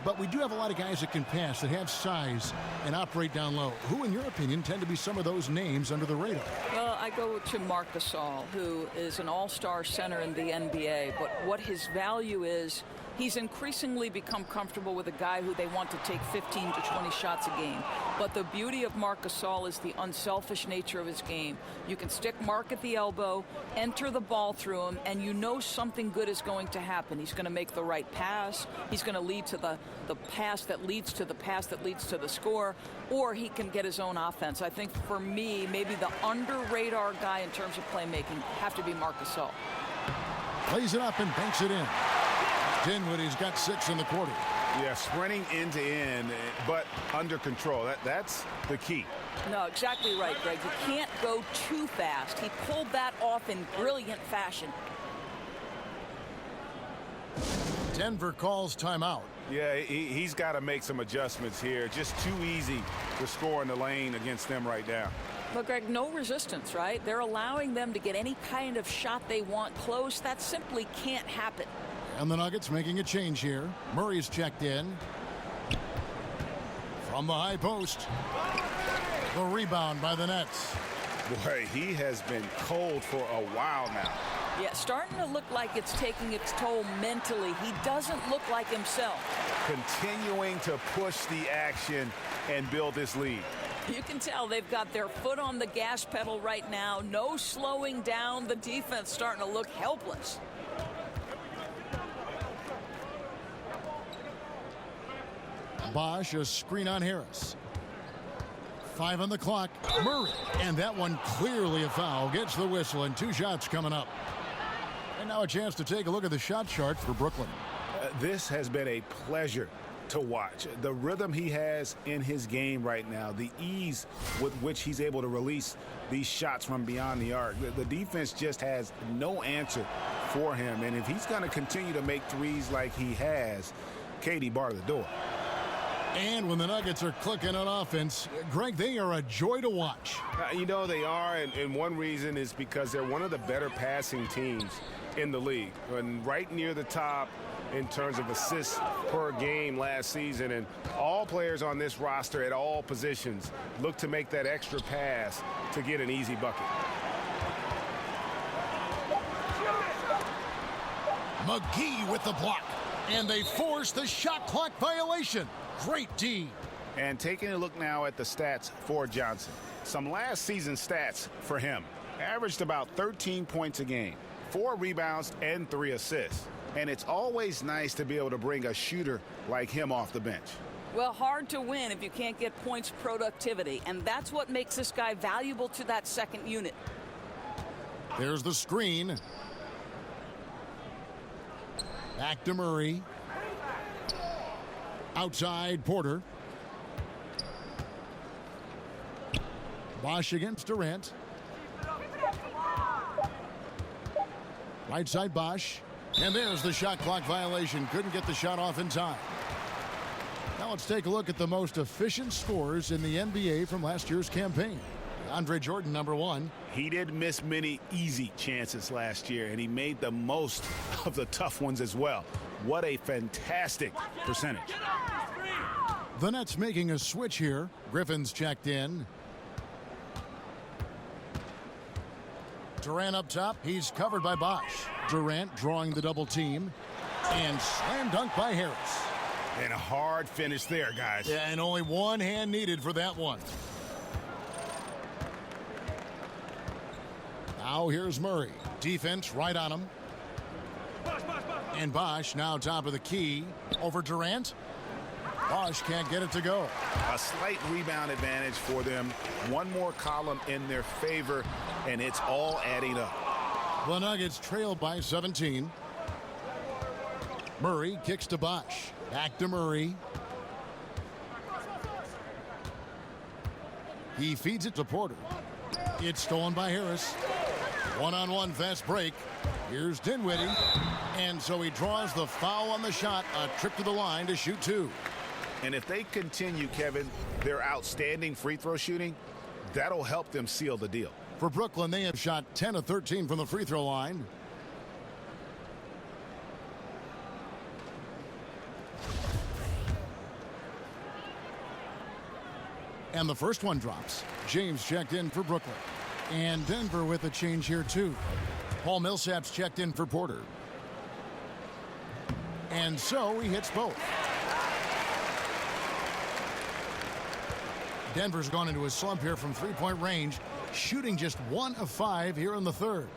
But we do have a lot of guys that can pass, that have size, and operate down low. Who, in your opinion, tend to be some of those names under the radar? Well, I go to Marc Gasol, who is an all-star center in the NBA. But what his value is, he's increasingly become comfortable with a guy who they want to take 15 to 20 shots a game. But the beauty of Marc Gasol is the unselfish nature of his game. You can stick Marc at the elbow, enter the ball through him, and you know something good is going to happen. He's going to make the right pass. He's going to lead to the pass that leads to the pass that leads to the score, or he can get his own offense. I think for me, maybe the under-radar guy in terms of playmaking have to be Marc Gasol. Plays it up and banks it in. Dinwiddie's got 6 in the quarter. Yeah, sprinting end to end, but under control. That's the key. No, exactly right, Greg. You can't go too fast. He pulled that off in brilliant fashion. Denver calls timeout. Yeah, he's got to make some adjustments here. Just too easy to score in the lane against them right now. But, Greg, no resistance, right? They're allowing them to get any kind of shot they want close. That simply can't happen. And the Nuggets making a change here. Murray's checked in. From the high post. The rebound by the Nets. Boy, he has been cold for a while now. Yeah, starting to look like it's taking its toll mentally. He doesn't look like himself. Continuing to push the action and build this lead. You can tell they've got their foot on the gas pedal right now. No slowing down. The defense starting to look helpless. Bosh, a screen on Harris. 5 on the clock. Murray. And that one clearly a foul. Gets the whistle, and 2 shots coming up. And now a chance to take a look at the shot chart for Brooklyn. This has been a pleasure to watch. The rhythm he has in his game right now, the ease with which he's able to release these shots from beyond the arc. The defense just has no answer for him. And if he's going to continue to make threes like he has, KD bar the door. And when the Nuggets are clicking on offense, Greg, they are a joy to watch. You know they are, and one reason is because they're one of the better passing teams in the league. And right near the top in terms of assists per game last season. And all players on this roster at all positions look to make that extra pass to get an easy bucket. McGee with the block. And they force the shot clock violation. Great D. And taking a look now at the stats for Johnson. Some last season stats for him. Averaged about 13 points a game, 4 rebounds, and 3 assists. And it's always nice to be able to bring a shooter like him off the bench. Well, hard to win if you can't get points productivity. And that's what makes this guy valuable to that second unit. There's the screen. Back to Murray. Outside, Porter. Bosh against Durant. Right side, Bosh. And there's the shot clock violation. Couldn't get the shot off in time. Now let's take a look at the most efficient scorers in the NBA from last year's campaign. Andre Jordan, number 1. He didn't miss many easy chances last year, and he made the most of the tough ones as well. What a fantastic percentage. The Nets making a switch here. Griffin's checked in. Durant up top. He's covered by Bosch. Durant drawing the double team. And slam dunk by Harris. And a hard finish there, guys. Yeah, and only one hand needed for that one. Now here's Murray. Defense right on him. And Bosch now top of the key. Over Durant. Bosch can't get it to go. A slight rebound advantage for them. One more column in their favor, and it's all adding up. The Nuggets trail by 17. Murray kicks to Bosch. Back to Murray. He feeds it to Porter. It's stolen by Harris. One-on-one fast break. Here's Dinwiddie. And so he draws the foul on the shot. A trip to the line to shoot two. And if they continue, Kevin, their outstanding free throw shooting, that'll help them seal the deal. For Brooklyn, they have shot 10 of 13 from the free throw line. And the first one drops. James checked in for Brooklyn. And Denver with a change here, too. Paul Millsap's checked in for Porter. And so he hits both. Denver's gone into a slump here from three-point range, shooting just 1 of 5 here in the third.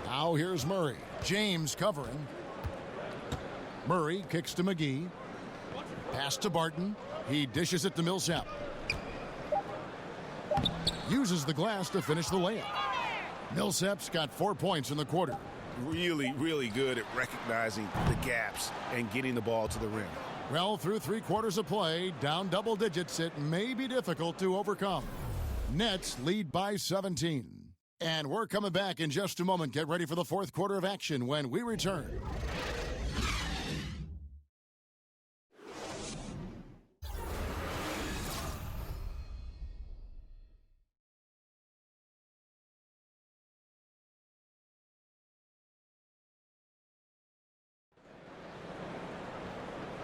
Now here's Murray. James covering. Murray kicks to McGee. Pass to Barton. He dishes it to Millsap. Uses the glass to finish the layup. Millsap's got 4 points in the quarter. Really, really good at recognizing the gaps and getting the ball to the rim. Well, through 3 quarters of play, down double digits, it may be difficult to overcome. Nets lead by 17. And we're coming back in just a moment. Get ready for the fourth quarter of action when we return.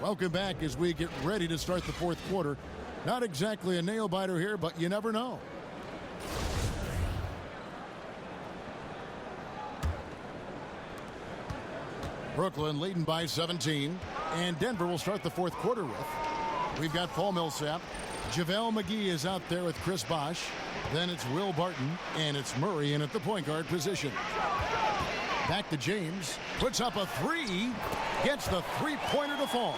Welcome back as we get ready to start the fourth quarter. Not exactly a nail-biter here, but you never know. Brooklyn leading by 17. And Denver will start the fourth quarter with. We've got Paul Millsap. JaVale McGee is out there with Chris Bosh. Then it's Will Barton. And it's Murray in at the point guard position. Back to James. Puts up a three. Gets the three-pointer to fall.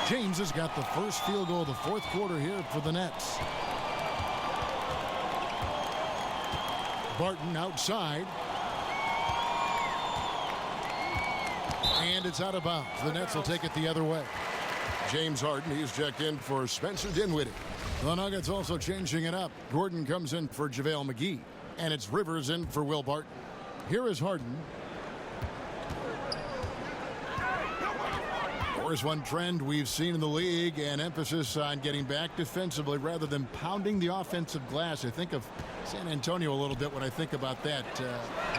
James has got the first field goal of the fourth quarter here for the Nets. Barton outside. And it's out of bounds. The Nets will take it the other way. James Harden, he's checked in for Spencer Dinwiddie. The Nuggets also changing it up. Gordon comes in for JaVale McGee. And it's Rivers in for Will Barton. Here is Harden. There's one trend we've seen in the league, an emphasis on getting back defensively rather than pounding the offensive glass. I think of San Antonio a little bit when I think about that.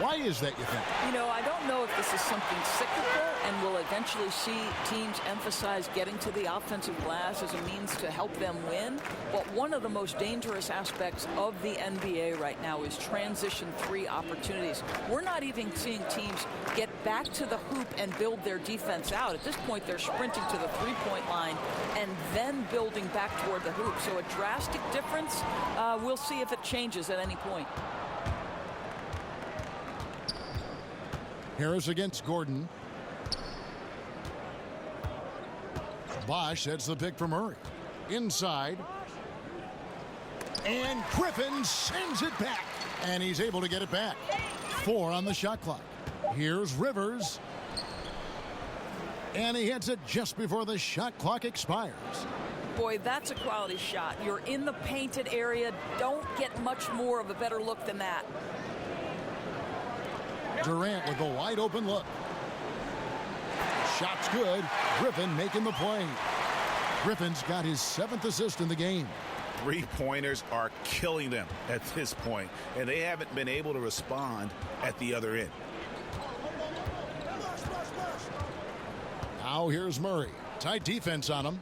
Why is that, you think? You know, I don't know if this is something cyclical and we'll eventually see teams emphasize getting to the offensive glass as a means to help them win. But one of the most dangerous aspects of the NBA right now is transition three opportunities. We're not even seeing teams get back to the hoop and build their defense out. At this point, they're sprinting to the three-point line and then building back toward the hoop. So a drastic difference. We'll see if it changes at any point. Harris against Gordon. Bosh sets the pick for Murray. Inside. And Griffin sends it back. And he's able to get it back. 4 on the shot clock. Here's Rivers. And he hits it just before the shot clock expires. Boy, that's a quality shot. You're in the painted area. Don't get much more of a better look than that. Durant with a wide open look. Shot's good. Griffin making the play. Griffin's got his 7th assist in the game. Three-pointers are killing them at this point, and they haven't been able to respond at the other end. Now here's Murray. Tight defense on him.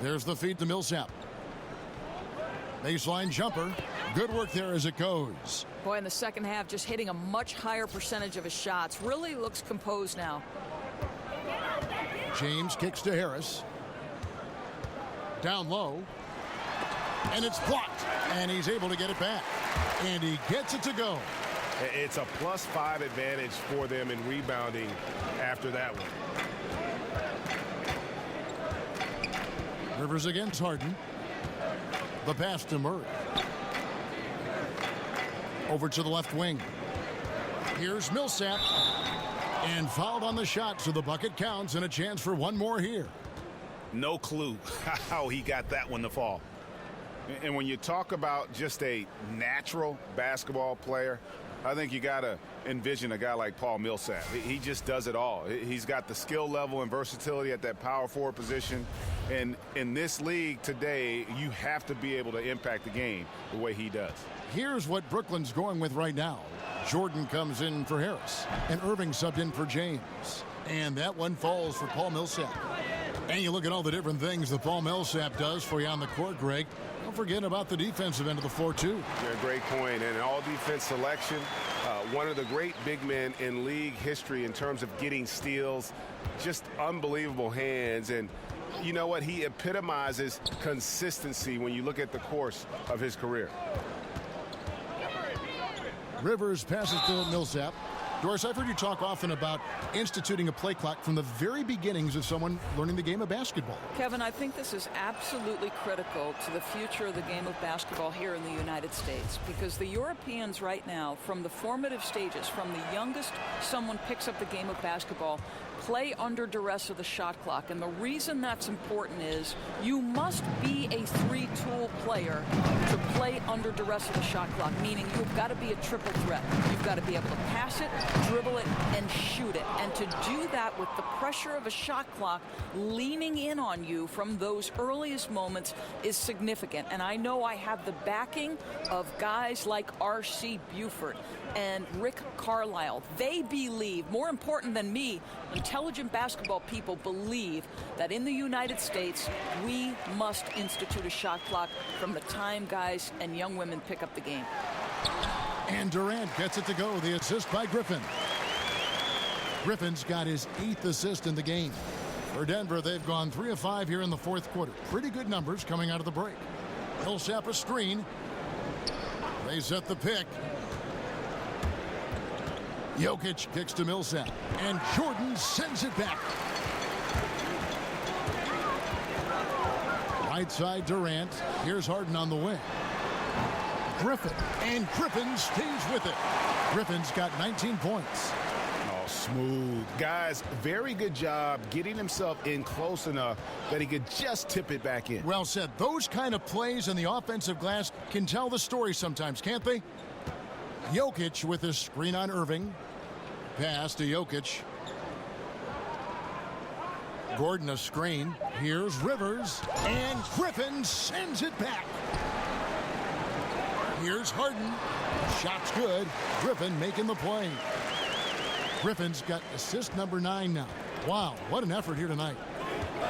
There's the feed to Millsap. Baseline jumper. Good work there as it goes. Boy, in the second half, just hitting a much higher percentage of his shots. Really looks composed now. James kicks to Harris. Down low. And it's blocked. And he's able to get it back. And he gets it to go. It's a +5 advantage for them in rebounding after that one. Rivers against Harden. The pass to Murray. Over to the left wing. Here's Millsap. And fouled on the shot, so the bucket counts and a chance for one more here. No clue how he got that one to fall. And when you talk about just a natural basketball player, I think you got to envision a guy like Paul Millsap. He just does it all. He's got the skill level and versatility at that power forward position. And in this league today, you have to be able to impact the game the way he does. Here's what Brooklyn's going with right now. Jordan comes in for Harris, and Irving subbed in for James. And that one falls for Paul Millsap. And you look at all the different things that Paul Millsap does for you on the court, Greg. Don't forget about the defensive end of the floor, too. Yeah, great point. And all defense selection, one of the great big men in league history in terms of getting steals, just unbelievable hands. And you know what? He epitomizes consistency when you look at the course of his career. Rivers passes to Millsap. Doris, I've heard you talk often about instituting a play clock from the very beginnings of someone learning the game of basketball. Kevin, I think this is absolutely critical to the future of the game of basketball here in the United States, because the Europeans right now, from the formative stages, from the youngest someone picks up the game of basketball, play under duress of the shot clock. And the reason that's important is you must be a three-tool player to play under duress of the shot clock, meaning you've got to be a triple threat. You've got to be able to pass it, dribble it, and shoot it. And to do that with the pressure of a shot clock leaning in on you from those earliest moments is significant. And I know I have the backing of guys like R.C. Buford and Rick Carlisle. They believe, more important than me, intelligent basketball people believe that in the United States, we must institute a shot clock from the time guys and young women pick up the game. And Durant gets it to go. The assist by Griffin. Griffin's got his 8th assist in the game. For Denver, they've gone 3 of 5 here in the fourth quarter. Pretty good numbers coming out of the break. Millsap a screen. They set the pick. Jokic kicks to Millsap. And Jordan sends it back. Right side Durant. Here's Harden on the wing. Griffin. And Griffin stays with it. Griffin's got 19 points. Oh, smooth. Guys, very good job getting himself in close enough that he could just tip it back in. Well said. Those kind of plays in the offensive glass can tell the story sometimes, can't they? Jokic with a screen on Irving. Pass to Jokic. Gordon a screen. Here's Rivers. And Griffin sends it back. Here's Harden. Shot's good. Griffin making the play. Griffin's got assist number 9 now. Wow, what an effort here tonight.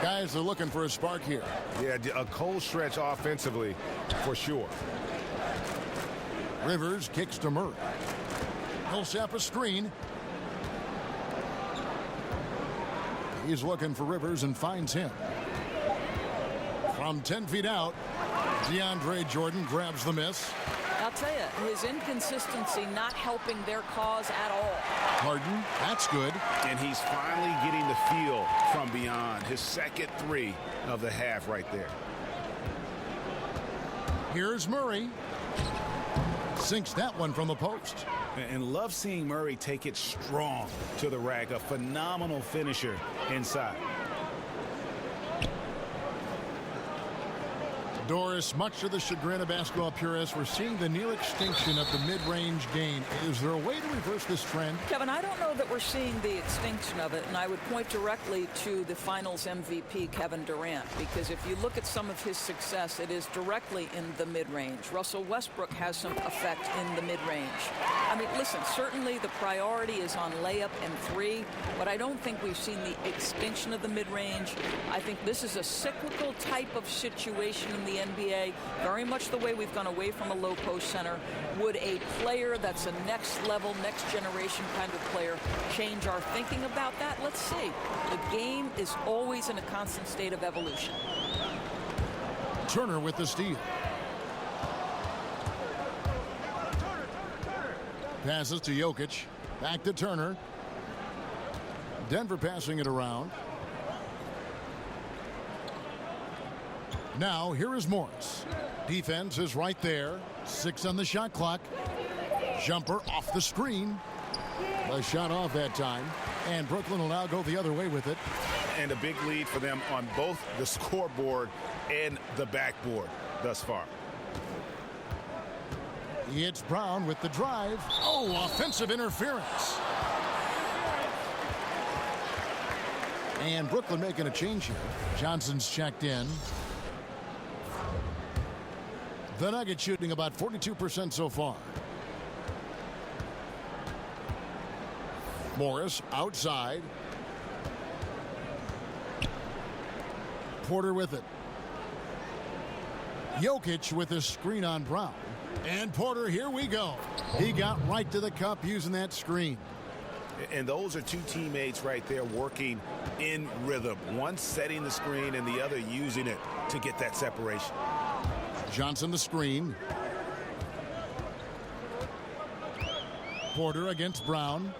Guys are looking for a spark here. Yeah, a cold stretch offensively for sure. Rivers kicks to Murray. Millsap a screen. He's looking for Rivers and finds him. From 10 feet out, DeAndre Jordan grabs the miss. I'll tell you, his inconsistency not helping their cause at all. Harden, that's good. And he's finally getting the feel from beyond. His second 3 of the half right there. Here's Murray. Sinks that one from the post. And love seeing Murray take it strong to the rack. A phenomenal finisher inside. Doris, much to the chagrin of basketball purists, we're seeing the near extinction of the mid-range game. Is there a way to reverse this trend? Kevin, I don't know that we're seeing the extinction of it, and I would point directly to the Finals MVP, Kevin Durant, because if you look at some of his success, it is directly in the mid-range. Russell Westbrook has some effect in the mid-range. I mean, listen, certainly the priority is on layup and three, but I don't think we've seen the extinction of the mid-range. I think this is a cyclical type of situation in the NBA, very much the way we've gone away from a low post center. Would a player that's a next level, next generation kind of player change our thinking about that? Let's see. The game is always in a constant state of evolution. Turner with the steal. Passes to Jokic. Back to Turner. Denver passing it around. Now, here is Morris. Defense is right there. 6 on the shot clock. Jumper off the screen. The shot off that time. And Brooklyn will now go the other way with it. And a big lead for them on both the scoreboard and the backboard thus far. It's Brown with the drive. Oh, offensive interference. And Brooklyn making a change here. Johnson's checked in. The Nuggets shooting about 42% so far. Morris outside. Porter with it. Jokic with a screen on Brown. And Porter, here we go. He got right to the cup using that screen. And those are two teammates right there working in rhythm. One setting the screen and the other using it to get that separation. Johnson the screen. Porter against Brown.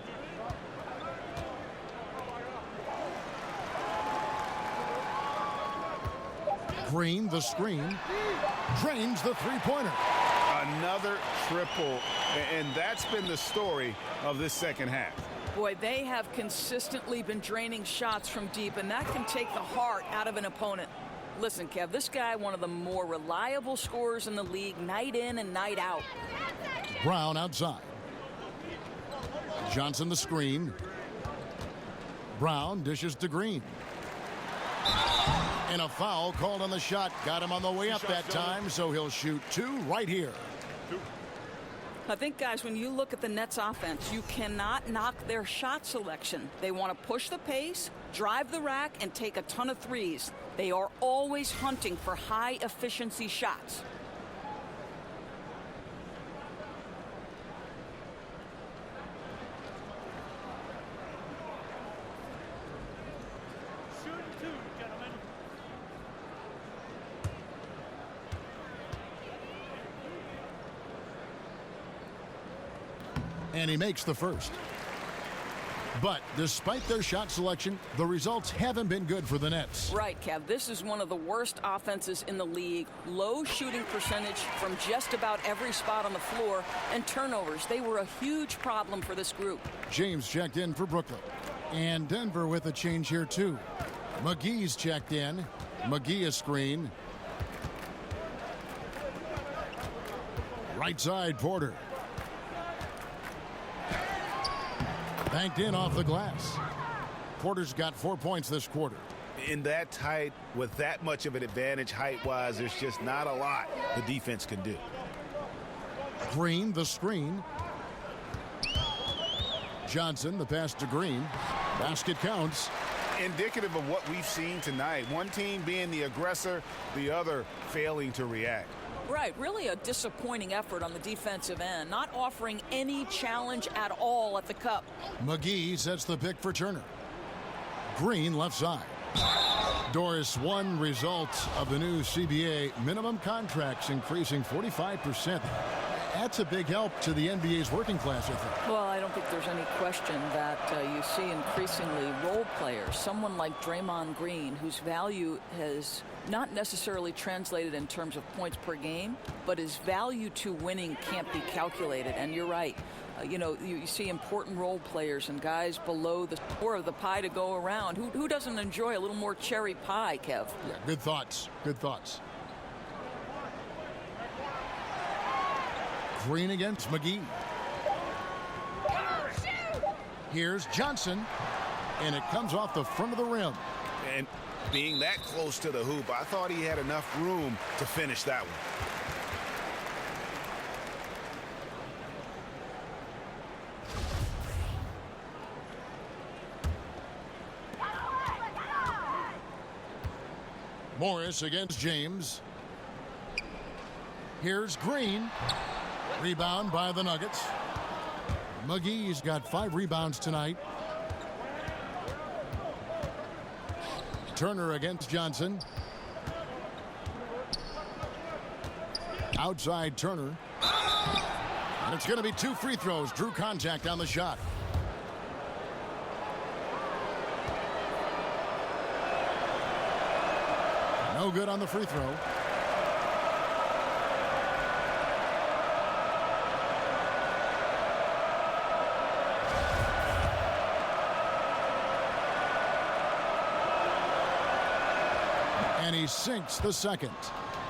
Green the screen. Drains the three-pointer. Another triple, and that's been the story of this second half. Boy, they have consistently been draining shots from deep, and that can take the heart out of an opponent. Listen, Kev, this guy, one of the more reliable scorers in the league, night in and night out. Brown outside. Johnson the screen. Brown dishes to Green. And a foul called on the shot. Got him on the way up that time, so he'll shoot 2 right here. I think, guys, when you look at the Nets offense, you cannot knock their shot selection. They want to push the pace, drive the rack, and take a ton of threes. They are always hunting for high-efficiency shots. And he makes the first. But despite their shot selection, the results haven't been good for the Nets. Right, Kev. This is one of the worst offenses in the league. Low shooting percentage from just about every spot on the floor, and turnovers. They were a huge problem for this group. James checked in for Brooklyn. And Denver with a change here, too. McGee's checked in. McGee a screen. Right side, Porter. Banked in off the glass. Porter's got 4 points this quarter. In that tight, with that much of an advantage height-wise, there's just not a lot the defense can do. Green, the screen. Johnson, the pass to Green. Basket counts. Indicative of what we've seen tonight. One team being the aggressor, the other failing to react. Right, really a disappointing effort on the defensive end, not offering any challenge at all at the cup. McGee sets the pick for Turner. Green left side. Doris, one result of the new CBA, minimum contracts increasing 45%. That's a big help to the NBA's working class, I think. Well, I don't think there's any question that you see increasingly role players, someone like Draymond Green, whose value has not necessarily translated in terms of points per game, but his value to winning can't be calculated. And you're right. You see important role players and guys below the score of the pie to go around. Who doesn't enjoy a little more cherry pie, Kev? Yeah, good thoughts. Good thoughts. Green against McGee. Here's Johnson, and it comes off the front of the rim. And being that close to the hoop, I thought he had enough room to finish that one. Morris against James. Here's Green. Rebound by the Nuggets. McGee's got 5 rebounds tonight. Turner against Johnson. Outside Turner. And it's going to be 2 free throws. Drew contact on the shot. No good on the free throw. And he sinks the second.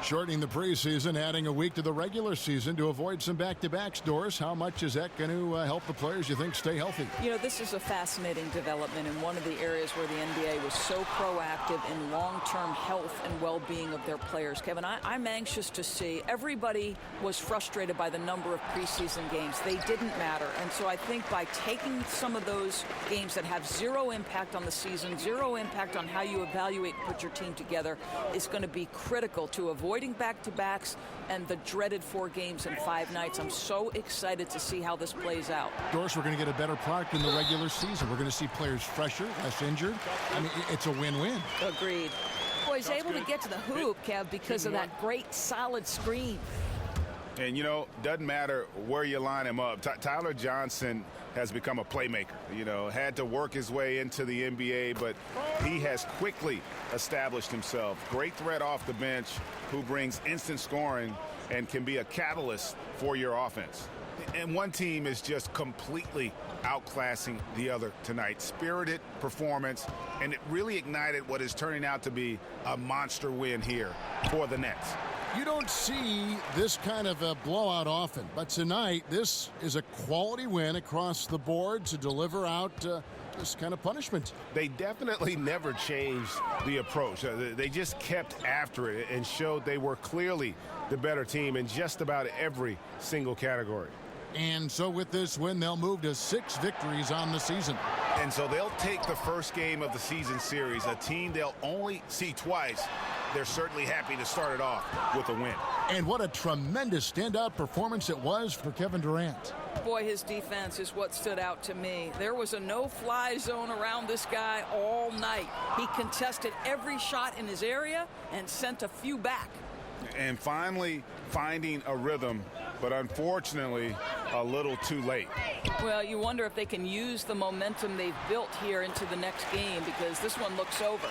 Shortening the preseason, adding a week to the regular season to avoid some back-to-backs. Doris, how much is that going to help the players, you think, stay healthy? You know, this is a fascinating development in one of the areas where the NBA was so proactive in long-term health and well-being of their players. Kevin, I'm anxious to see. Everybody was frustrated by the number of preseason games. They didn't matter. And so I think by taking some of those games that have zero impact on the season, zero impact on how you evaluate and put your team together, is going to be critical to avoiding back-to-backs and the dreaded 4 games in 5 nights. I'm so excited to see how this plays out. Doris, we're going to get a better product in the regular season. We're going to see players fresher, less injured. I mean, it's a win-win. Agreed. Boy, he's able to get to the hoop, Kev, because of that great solid screen. And, you know, doesn't matter where you line him up. Tyler Johnson has become a playmaker. You know, had to work his way into the NBA, but he has quickly established himself. Great threat off the bench, who brings instant scoring and can be a catalyst for your offense. And one team is just completely outclassing the other tonight. Spirited performance, and it really ignited what is turning out to be a monster win here for the Nets. You don't see this kind of a blowout often, but tonight this is a quality win across the board to deliver out this kind of punishment. They definitely never changed the approach. They just kept after it and showed they were clearly the better team in just about every single category. And so with this win, they'll move to 6 victories on the season. And so they'll take the first game of the season series, a team they'll only see twice. They're certainly happy to start it off with a win. And what a tremendous standout performance it was for Kevin Durant. Boy, his defense is what stood out to me. There was a no-fly zone around this guy all night. He contested every shot in his area and sent a few back. And finally finding a rhythm, but unfortunately a little too late. Well, you wonder if they can use the momentum they've built here into the next game, because this one looks over.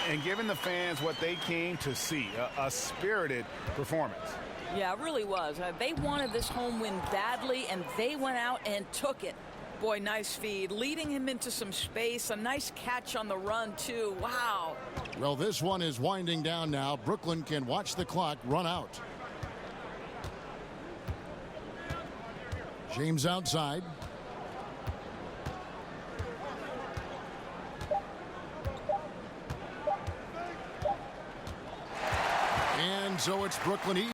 And giving the fans what they came to see, a spirited performance. Yeah, it really was. They wanted this home win badly, and they went out and took it. Boy, nice feed, leading him into some space. A nice catch on the run, too. Wow. Well, this one is winding down now. Brooklyn can watch the clock run out. James outside. And so it's Brooklyn.